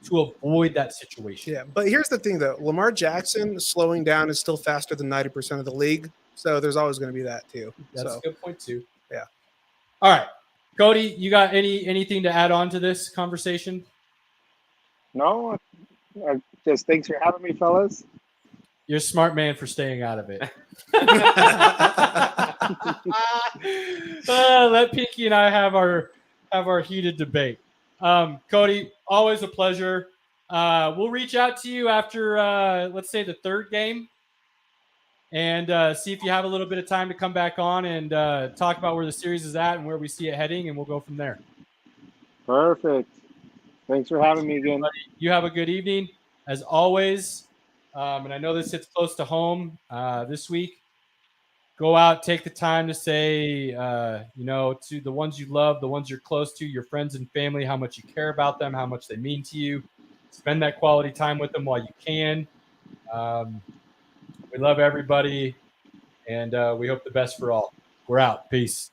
to avoid that situation. Yeah, but here's the thing, though. Lamar Jackson slowing down is still faster than 90% of the league, so there's always going to be that, too. That's a good point, too. Yeah. All right. Cody, you got anything to add on to this conversation? No, just thanks for having me, fellas. You're a smart man for staying out of it. Let Pinky and I have our heated debate. Cody, always a pleasure. We'll reach out to you after, let's say, the third game and see if you have a little bit of time to come back on and talk about where the series is at and where we see it heading, and we'll go from there. Perfect. Thanks for having me again. You have a good evening, as always. And I know this hits close to home this week. Go out, take the time to say, to the ones you love, the ones you're close to, your friends and family, how much you care about them, how much they mean to you. Spend that quality time with them while you can. We love everybody, and we hope the best for all. We're out. Peace.